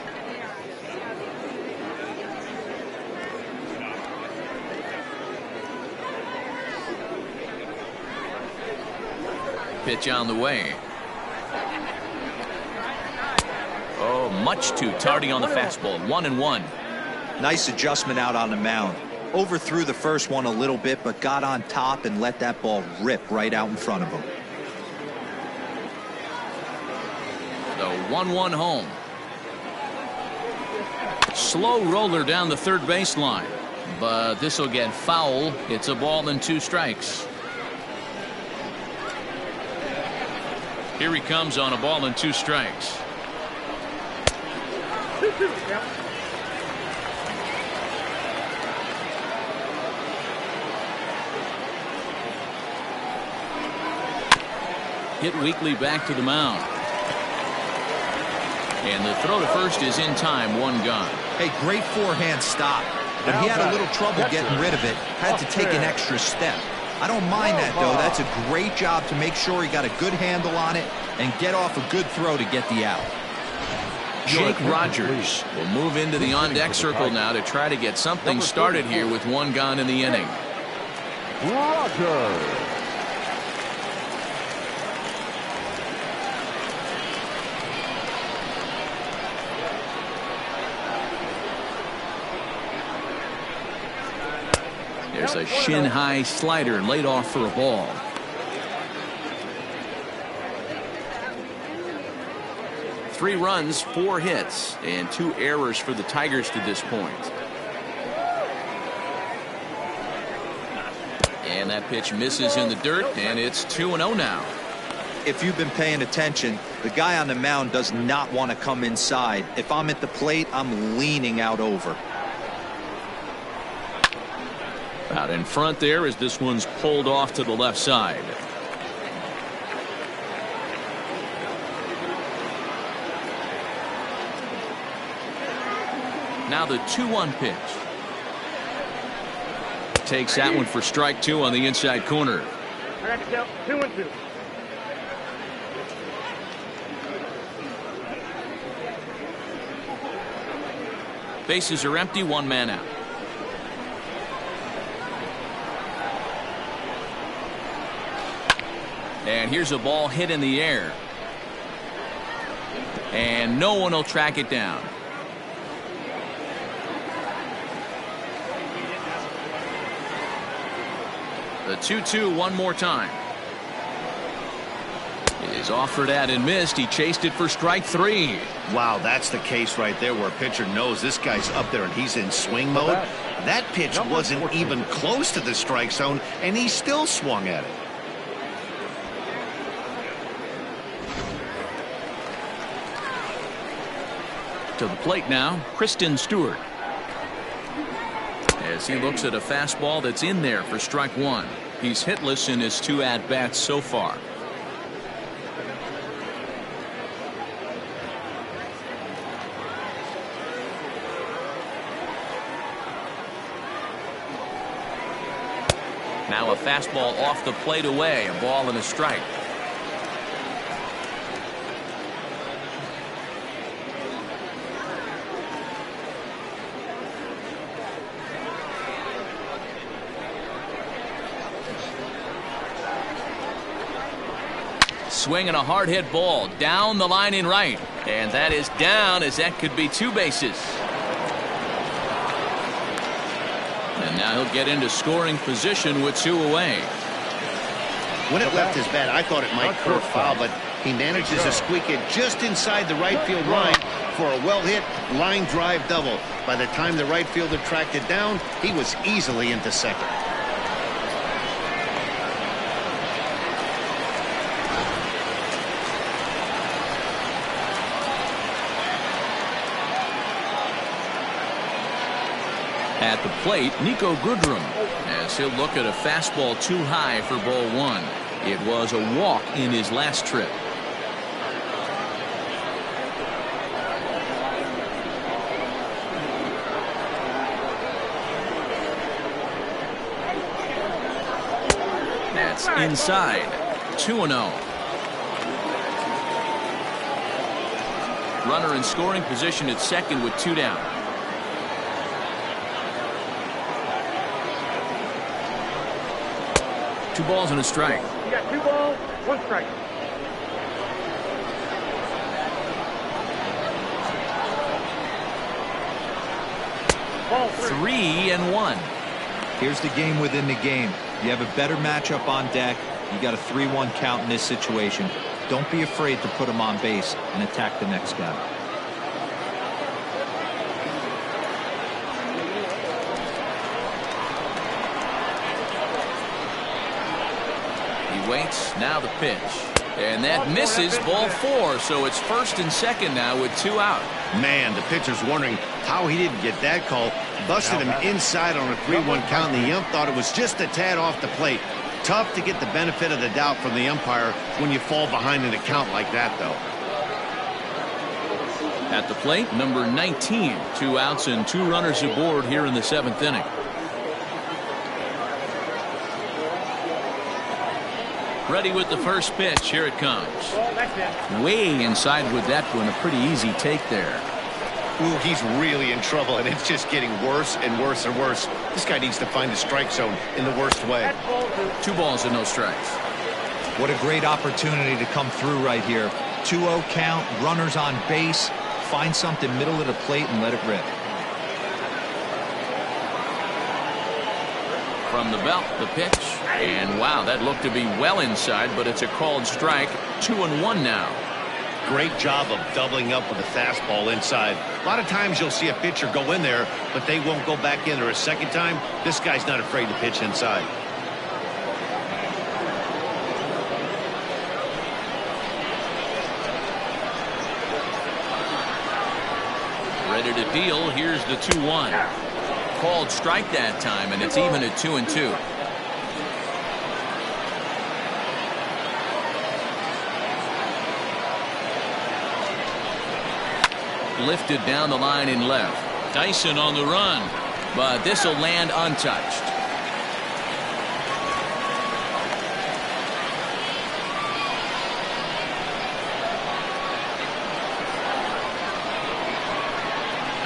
Pitch on the way. Oh, much too tardy on the fastball. 1-1. Nice adjustment out on the mound. Overthrew the first one a little bit, but got on top and let that ball rip right out in front of him. The 1-1 home. Slow roller down the third baseline, but this will get foul. It's a ball and 2 strikes. Here he comes on a ball and 2 strikes. Hit weakly back to the mound. And the throw to first is in time. 1 gone. Hey, great forehand stop, but he had a little trouble getting rid of it. Had to take an extra step. I don't mind that, though. That's a great job to make sure he got a good handle on it and get off a good throw to get the out. Jake Rogers will move into the on-deck circle now to try to get something started here with 1 gone in the inning. Rogers. As a shin-high slider laid off for a ball. Three runs, 4 hits, and 2 errors for the Tigers to this point. And that pitch misses in the dirt, and it's 2-0 now. If you've been paying attention, the guy on the mound does not want to come inside. If I'm at the plate, I'm leaning out over. Out in front there as this one's pulled off to the left side. Now the 2-1 pitch. Takes that one for strike 2 on the inside corner. I got to count 2-2. Bases are empty, 1 man out. And here's a ball hit in the air. And no one will track it down. The 2-2 one more time. Is offered at and missed. He chased it for strike 3. Wow, that's the case right there where a pitcher knows this guy's up there and he's in swing mode. That pitch wasn't even close to the strike zone, and he still swung at it. To the plate now, Kristen Stewart. As he looks at a fastball that's in there for strike 1. He's hitless in his 2 at-bats so far. Now a fastball off the plate away, a ball and a strike. Swinging a hard hit ball down the line in right, and that is down, as that could be 2 bases. And now he'll get into scoring position with 2 away. When it left his bat, I thought it might curve foul, but he manages to squeak it just inside the right field line for a well-hit line drive double. By the time the right fielder tracked it down, he was easily into second. At the plate, Nico Goodrum, as he'll look at a fastball too high for ball 1. It was a walk in his last trip. That's inside. 2-0. Runner in scoring position at second with 2 down. Two balls and a strike. You got 2 balls, 1 strike. Ball 3-1. Here's the game within the game. You have a better matchup on deck. You got a 3-1 count in this situation. Don't be afraid to put him on base and attack the next guy. Waits, now the pitch, and that misses, ball 4, so it's first and second now with 2 out. Man, the pitcher's wondering how he didn't get that call. Busted him inside on a 3-1 count, and the ump thought it was just a tad off the plate. Tough to get the benefit of the doubt from the umpire when you fall behind in a count like that, though. At the plate, number 19, 2 outs and 2 runners aboard here in the 7th inning. Ready with the first pitch. Here it comes. Way inside with that one. A pretty easy take there. Ooh, he's really in trouble, and it's just getting worse and worse and worse. This guy needs to find the strike zone in the worst way. 2 balls and no strikes. What a great opportunity to come through right here. 2-0 count, runners on base. Find something middle of the plate and let it rip. From the belt, the pitch. And wow, that looked to be well inside, but it's a called strike. 2-1 now. Great job of doubling up with a fastball inside. A lot of times you'll see a pitcher go in there, but they won't go back in there a second time. This guy's not afraid to pitch inside. Ready to deal. Here's the 2-1. Called strike that time, and it's even at 2-2. Lifted down the line in left. Dyson on the run, but this will land untouched.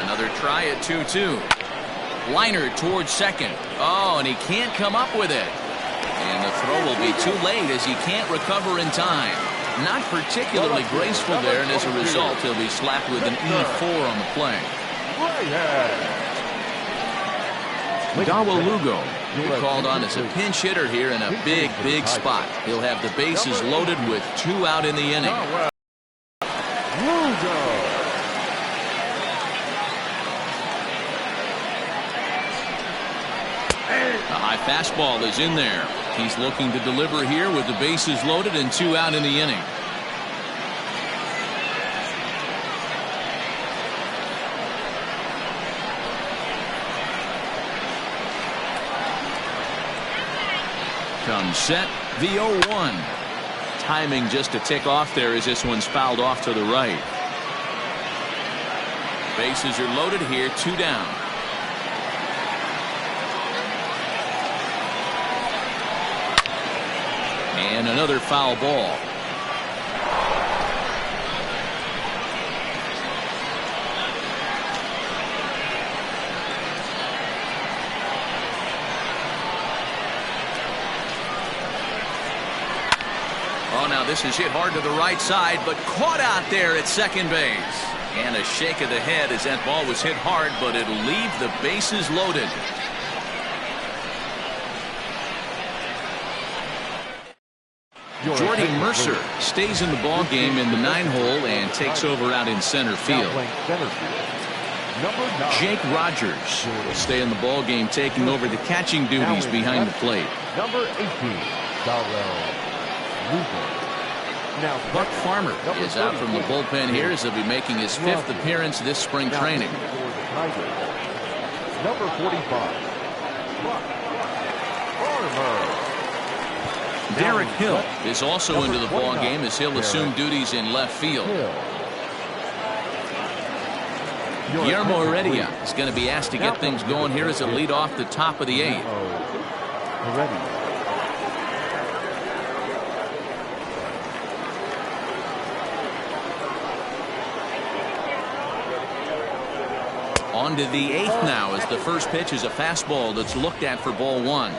Another try at 2-2. Liner towards second. Oh, and he can't come up with it. And the throw will be too late as he can't recover in time. Not particularly graceful there, and as a result, he'll be slapped with an E4 on the play. Dawa Lugo called on as a pinch hitter here in a big, big spot. He'll have the bases loaded with 2 out in the inning. The high fastball is in there. He's looking to deliver here with the bases loaded and 2 out in the inning. Comes set, the 0-1. Timing just a tick off there as this one's fouled off to the right. Bases are loaded here, 2 down. And another foul ball. Oh, now this is hit hard to the right side, but caught out there at second base. And a shake of the head as that ball was hit hard, but it'll leave the bases loaded. Jordy Mercer stays in the ball game in the 9-hole and takes over out in center field. Jake Rogers will stay in the ball game, taking over the catching duties behind the plate. Number 18, Buck Farmer is out from the bullpen here as he'll be making his 5th appearance this spring training. Number 45, Buck Farmer. Derek Hill is also into the ball game as he'll assume duties in left field. Guillermo Heredia is going to be asked to get things going here as a lead off the top of the 8th. On to the 8th now as the first pitch is a fastball that's looked at for ball 1.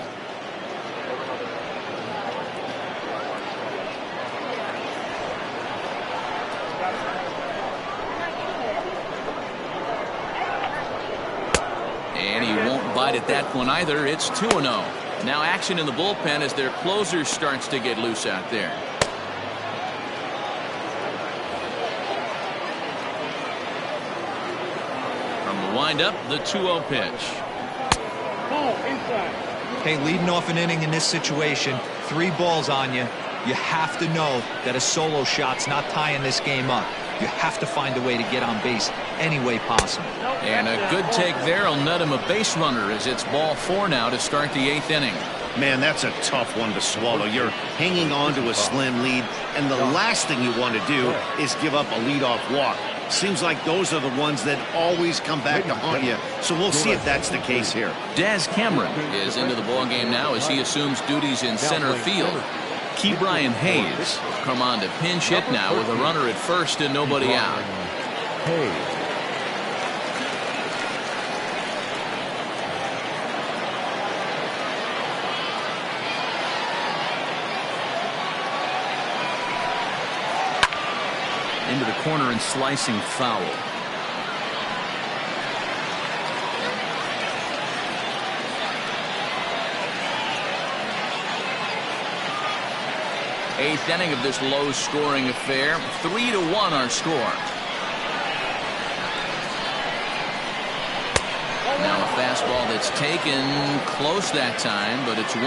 And he won't bite at that one either. It's 2-0. Now action in the bullpen as their closer starts to get loose out there. From the windup, the 2-0 pitch. Ball inside. Hey, leading off an inning in this situation, 3 balls on you. You have to know that a solo shot's not tying this game up. You have to find a way to get on base any way possible. And a good take there will net him a base runner as it's ball 4 now to start the 8th inning. Man, that's a tough one to swallow. You're hanging on to a slim lead, and the last thing you want to do is give up a leadoff walk. Seems like those are the ones that always come back to haunt you, so we'll see if that's the case here. Daz Cameron is into the ballgame now as he assumes duties in center field. Key Brian Hayes come on to pinch hit now with a runner at first and nobody out. Into the corner and slicing foul. Eighth inning of this low-scoring affair. 3-1 our score. Now a fastball that's taken close that time, but it's 1-1.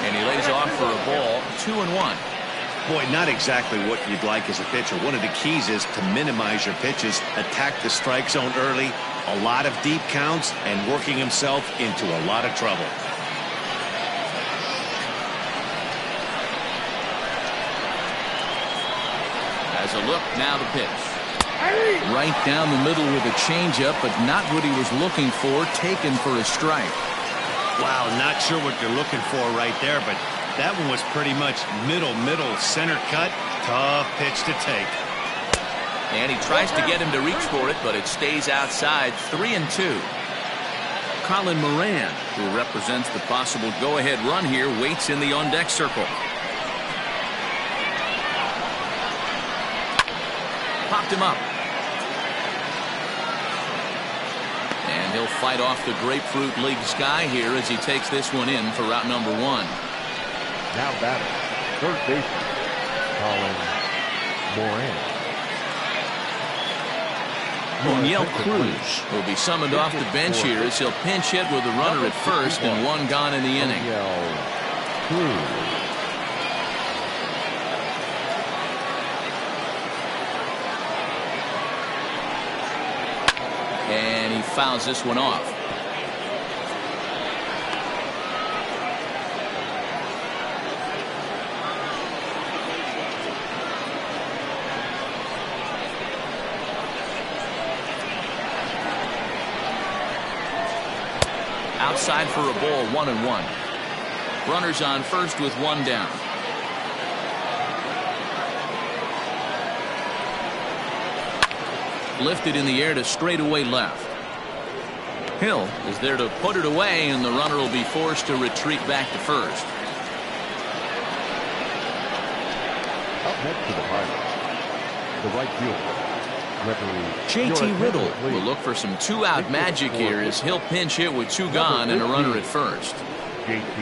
And he lays off for a ball. 2-1. Boy, not exactly what you'd like as a pitcher. One of the keys is to minimize your pitches, attack the strike zone early, a lot of deep counts, and working himself into a lot of trouble. As a look, now the pitch. Right down the middle with a changeup, but not what he was looking for, taken for a strike. Wow, not sure what you're looking for right there, but that one was pretty much middle, center cut. Tough pitch to take. And he tries to get him to reach for it, but it stays outside. 3-2. Colin Moran, who represents the possible go-ahead run here, waits in the on-deck circle. Popped him up. And he'll fight off the Grapefruit League sky here as he takes this one in for route number 1. Now batting, third baseman, Colin Moran. O'Neill Cruz will be summoned off the bench here as he'll pinch hit with a runner at first and one gone in the inning. And he fouls this one off. Outside for a ball, 1-1. Runners on first with one down. Lifted in the air to straightaway left. Hill is there to put it away, and the runner will be forced to retreat back to first. Up next to the Pirates, the right fielder, JT Riddle will look for some two-out magic here as he'll pinch hit with two gone and a runner at first. JT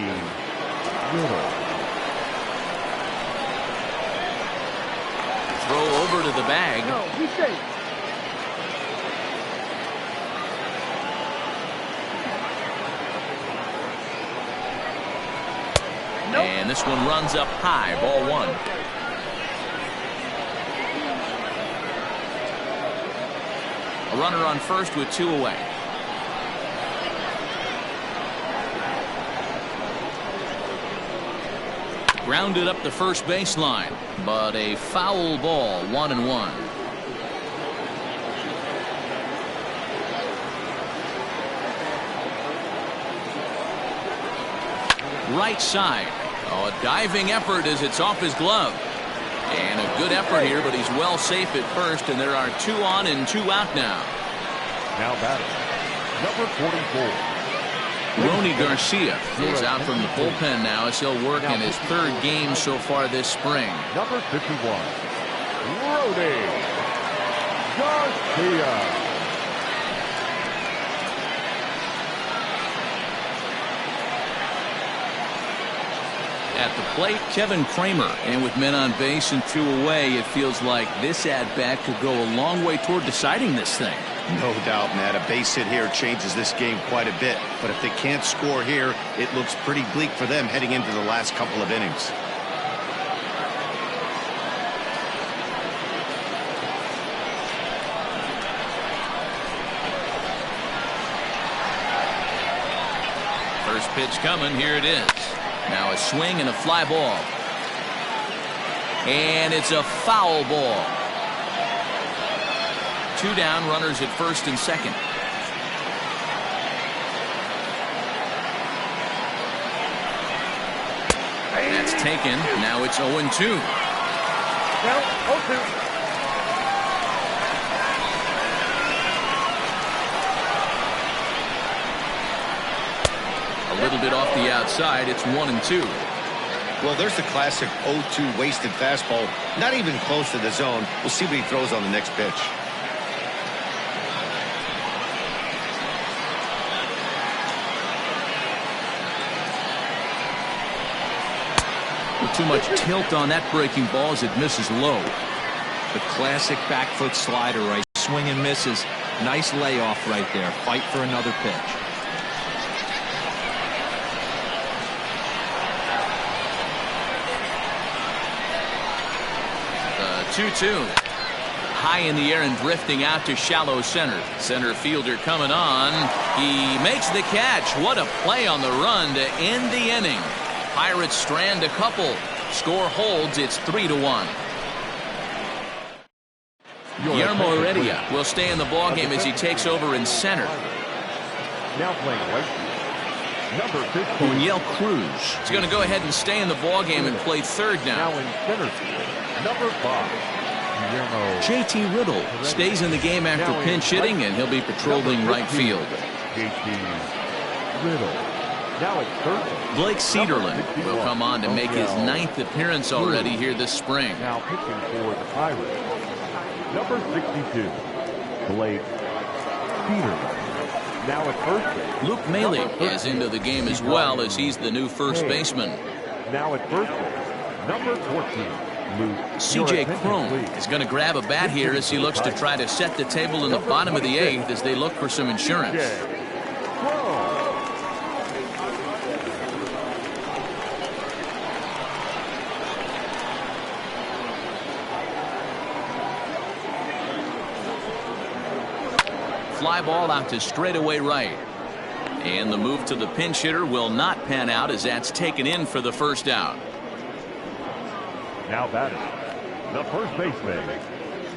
Riddle. Throw over to the bag. No, he's safe. And this one runs up high, ball 1. A runner on first with two away. Grounded up the first baseline, but a foul ball, 1-1. Right side. Oh, a diving effort as it's off his glove. And a good effort here, but he's well safe at first, and there are 2 on and 2 out now. Now batting, number 44. Ronnie Garcia is out from the bullpen now as he'll work in his 3rd game so far this spring. Number 51, Ronnie Garcia. At the plate, Kevin Kramer, and with men on base and 2 away, it feels like this at-bat could go a long way toward deciding this thing. No doubt, Matt. A base hit here changes this game quite a bit. But if they can't score here, it looks pretty bleak for them heading into the last couple of innings. First pitch coming. Here it is. Now a swing and a fly ball. And it's a foul ball. 2 down, runners at first and second. That's taken. Now it's 0-2. Count 0-2. A little bit off the outside. It's 1-2. Well, there's the classic 0-2 wasted fastball. Not even close to the zone. We'll see what he throws on the next pitch. too much tilt on that breaking ball as it misses low. The classic back foot slider, right? Swing and misses. Nice layoff right there. Fight for another pitch. 2-2. High in the air and drifting out to shallow center. Center fielder coming on. He makes the catch. What a play on the run to end the inning. Pirates strand a couple. Score holds. It's 3-1. Guillermo Heredia will stay in the ballgame as he takes over in center. Now playing right field, number 15. Oniel Cruz is going to go ahead and stay in the ballgame and play third now. Now in center field, number 5. Guillermo. JT Riddle stays in the game after pinch hitting, and he'll be patrolling right field. JT Riddle. Now at third. Blake Cederlund will come on to make his 9th appearance already here this spring. Now pitching for the Pirates, number 62, Blake Cederlund. Now at first base, Luke Maile is into the game as well, as he's the new first baseman. Now at first base, number 14, Luke. C.J. Cron is going to grab a bat here as he looks to try to set the table in the bottom of the 8th as they look for some insurance. Fly ball out to straightaway right. And the move to the pinch hitter will not pan out as that's taken in for the first out. Now batting, the first baseman,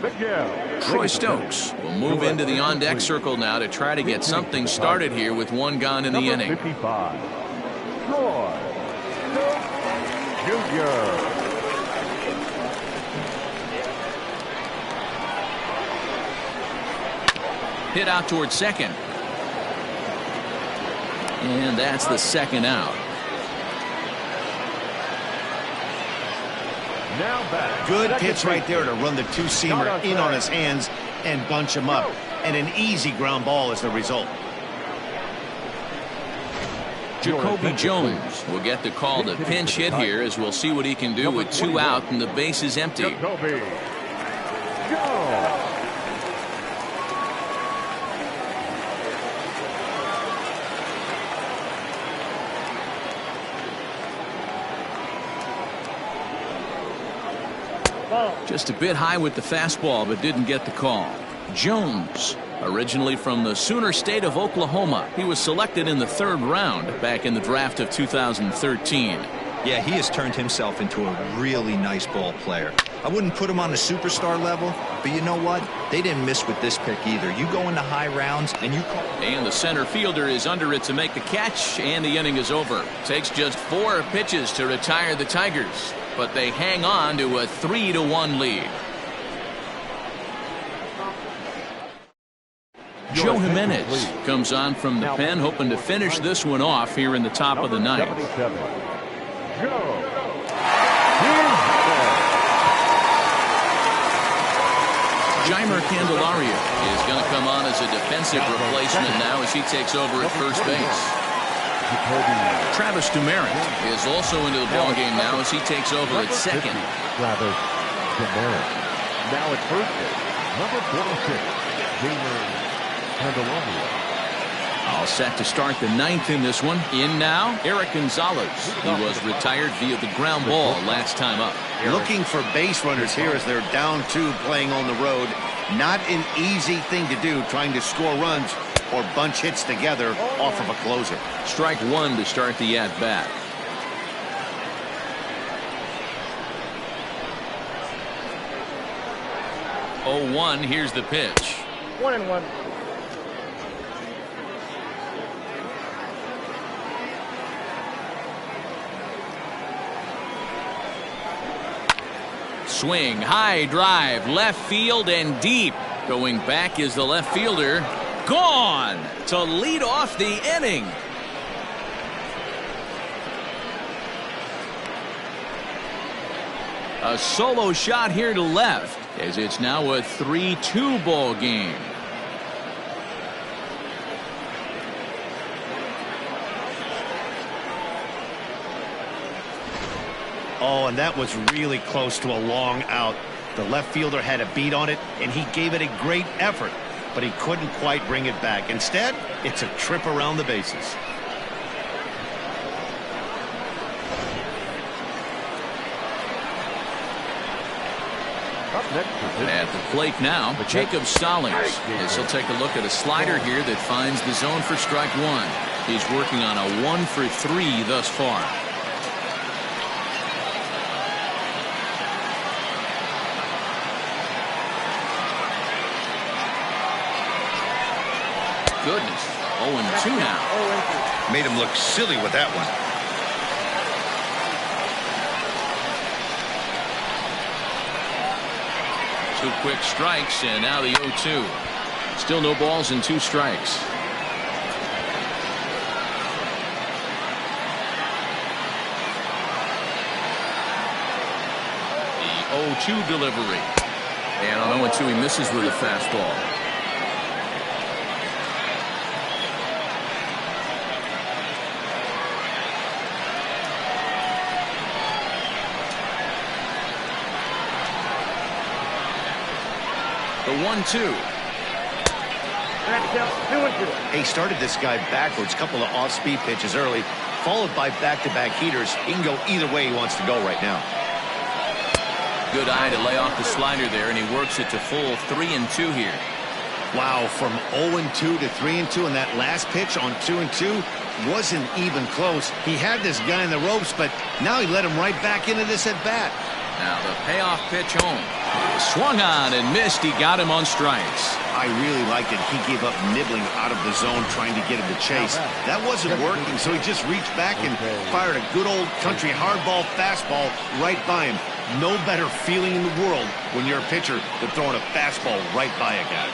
Miguel. Troy Stokes will move into the on-deck circle now to try to get something started here with one gone in the inning. 55, Troy Stokes Jr. Hit out towards second. And that's the second out. Now back. Good pitch right there to run the two-seamer in on his hands and bunch him up. And an easy ground ball is the result. Jacoby Jones will get the call to pinch hit here, as we'll see what he can do with 2 out and the base is empty. Jacoby Jones. Just a bit high with the fastball, but didn't get the call. Jones, originally from the Sooner State of Oklahoma. He was selected in the 3rd round back in the draft of 2013. Yeah, he has turned himself into a really nice ball player. I wouldn't put him on the superstar level, but you know what? They didn't miss with this pick either. You go into high rounds and you call. And the center fielder is under it to make the catch, and the inning is over. Takes just 4 pitches to retire the Tigers, but they hang on to a 3-1 lead. Joe Jimenez comes on from the pen, hoping to finish this one off here in the top of the 9th. Jeimer Candelario is going to come on as a defensive replacement now as he takes over at first base. Travis Demeritt is also into the ballgame now as he takes over at second. Travis Demeritt. Now at first base, number 46, Jeimer Candelario. All set to start the 9th in this one. In now, Eric Gonzalez. He was retired via the ground ball last time up. Looking for base runners here as they're down 2 playing on the road. Not an easy thing to do, trying to score runs or bunch hits together off of a closer. Strike 1 to start the at-bat. 0-1, here's the pitch. 1-1. Swing, high drive, left field and deep. Going back is the left fielder. Gone to lead off the inning. A solo shot here to left, as it's now a 3-2 ball game. Oh, and that was really close to a long out. The left fielder had a beat on it, and he gave it a great effort, but he couldn't quite bring it back. Instead, it's a trip around the bases. At the plate now, Jacob Stallings, as he'll take a look at a slider here that finds the zone for strike one. He's working on a 1-for-3 thus far. Goodness, 0-2 now. Made him look silly with that one. Two quick strikes, and now the 0-2. Still no balls and 2 strikes. The 0-2 delivery. And on 0-2 he misses with a fastball. The 1-2. He started this guy backwards, couple of off-speed pitches early, followed by back-to-back heaters. He can go either way he wants to go right now. Good eye to lay off the slider there, and he works it to full 3-2 here. Wow, from 0-2 to 3-2, and that last pitch on 2-2 wasn't even close. He had this guy in the ropes, but now he let him right back into this at-bat. Now the payoff pitch home. Swung on and missed. He got him on strikes. I really liked it. He gave up nibbling out of the zone trying to get him to chase. That wasn't working, so he just reached back and fired a good old country hardball fastball right by him. No better feeling in the world when you're a pitcher than throwing a fastball right by a guy.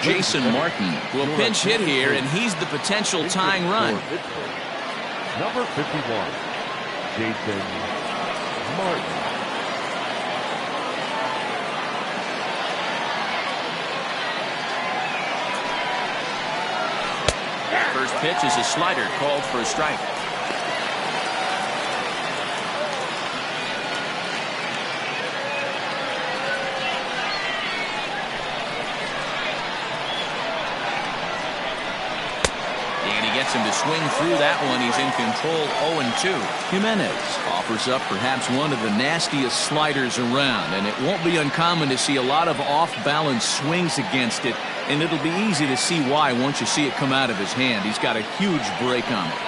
Jason Martin will pinch hit here, and he's the potential tying run. Number 51, Jason Martin. First pitch is a slider called for a strike. And he gets him to swing through that one. He's in control. 0-2. Jimenez offers up perhaps one of the nastiest sliders around, and it won't be uncommon to see a lot of off-balance swings against it. And it'll be easy to see why once you see it come out of his hand. He's got a huge break on it.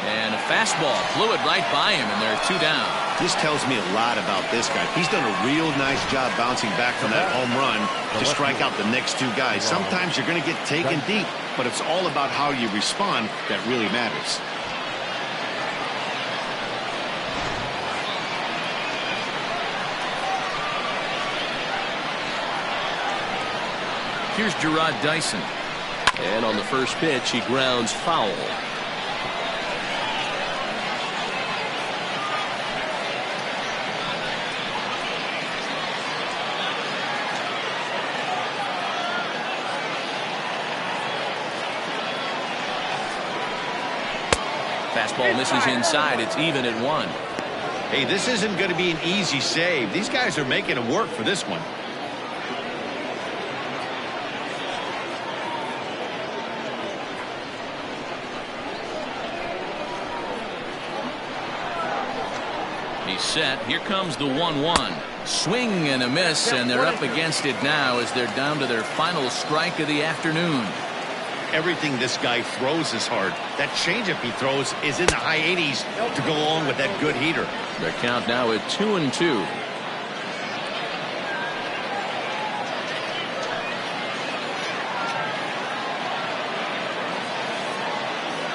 And a fastball flew it right by him, and there are 2 down. This tells me a lot about this guy. He's done a real nice job bouncing back from that home run to strike out the next 2 guys. Sometimes you're going to get taken deep, but it's all about how you respond that really matters. Here's Gerard Dyson. And on the first pitch, he grounds foul. Fastball misses inside. It's even at 1. Hey, this isn't going to be an easy save. These guys are making it work for this one. He's set. Here comes the 1-1. Swing and a miss, and they're up against it now as they're down to their final strike of the afternoon. Everything this guy throws is hard. That changeup he throws is in the high 80s to go along with that good heater. The count now at 2-2.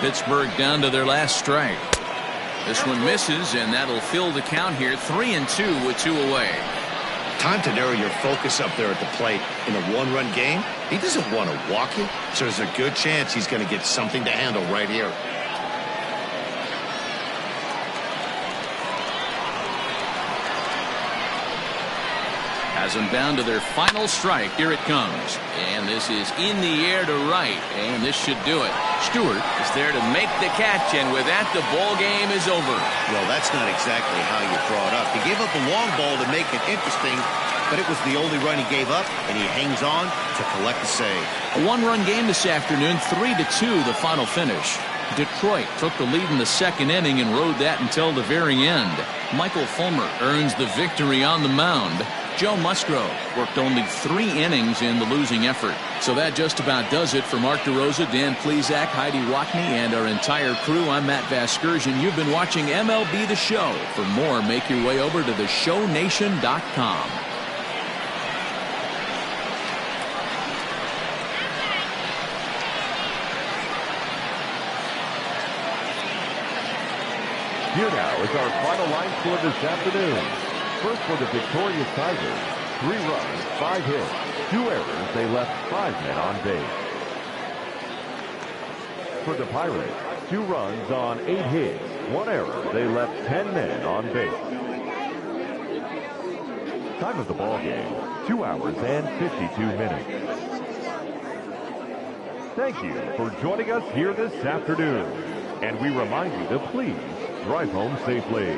Pittsburgh down to their last strike. This one misses, and that'll fill the count here. 3-2 with 2 away. Time to narrow your focus up there at the plate. In a 1-run game, he doesn't want to walk it, so there's a good chance he's going to get something to handle right here. has them down to their final strike. Here it comes. And this is in the air to right. And this should do it. Stewart is there to make the catch. And with that, the ball game is over. Well, that's not exactly how you draw it up. He gave up a long ball to make it interesting, but it was the only run he gave up, and he hangs on to collect the save. A one-run game this afternoon, 3-2 the final finish. Detroit took the lead in the second inning and rode that until the very end. Michael Fulmer earns the victory on the mound. Joe Musgrove worked only 3 innings in the losing effort. So that just about does it for Mark DeRosa, Dan Plesac, Heidi Watney, and our entire crew. I'm Matt Vasgersian. You've been watching MLB The Show. For more, make your way over to theshownation.com. Here now is our final line score this afternoon. First for the victorious Tigers, 3 runs, 5 hits, 2 errors. They left 5 men on base. For the Pirates, 2 runs on 8 hits, 1 error. They left 10 men on base. Time of the ball game, 2 hours and 52 minutes. Thank you for joining us here this afternoon. And we remind you to please drive home safely.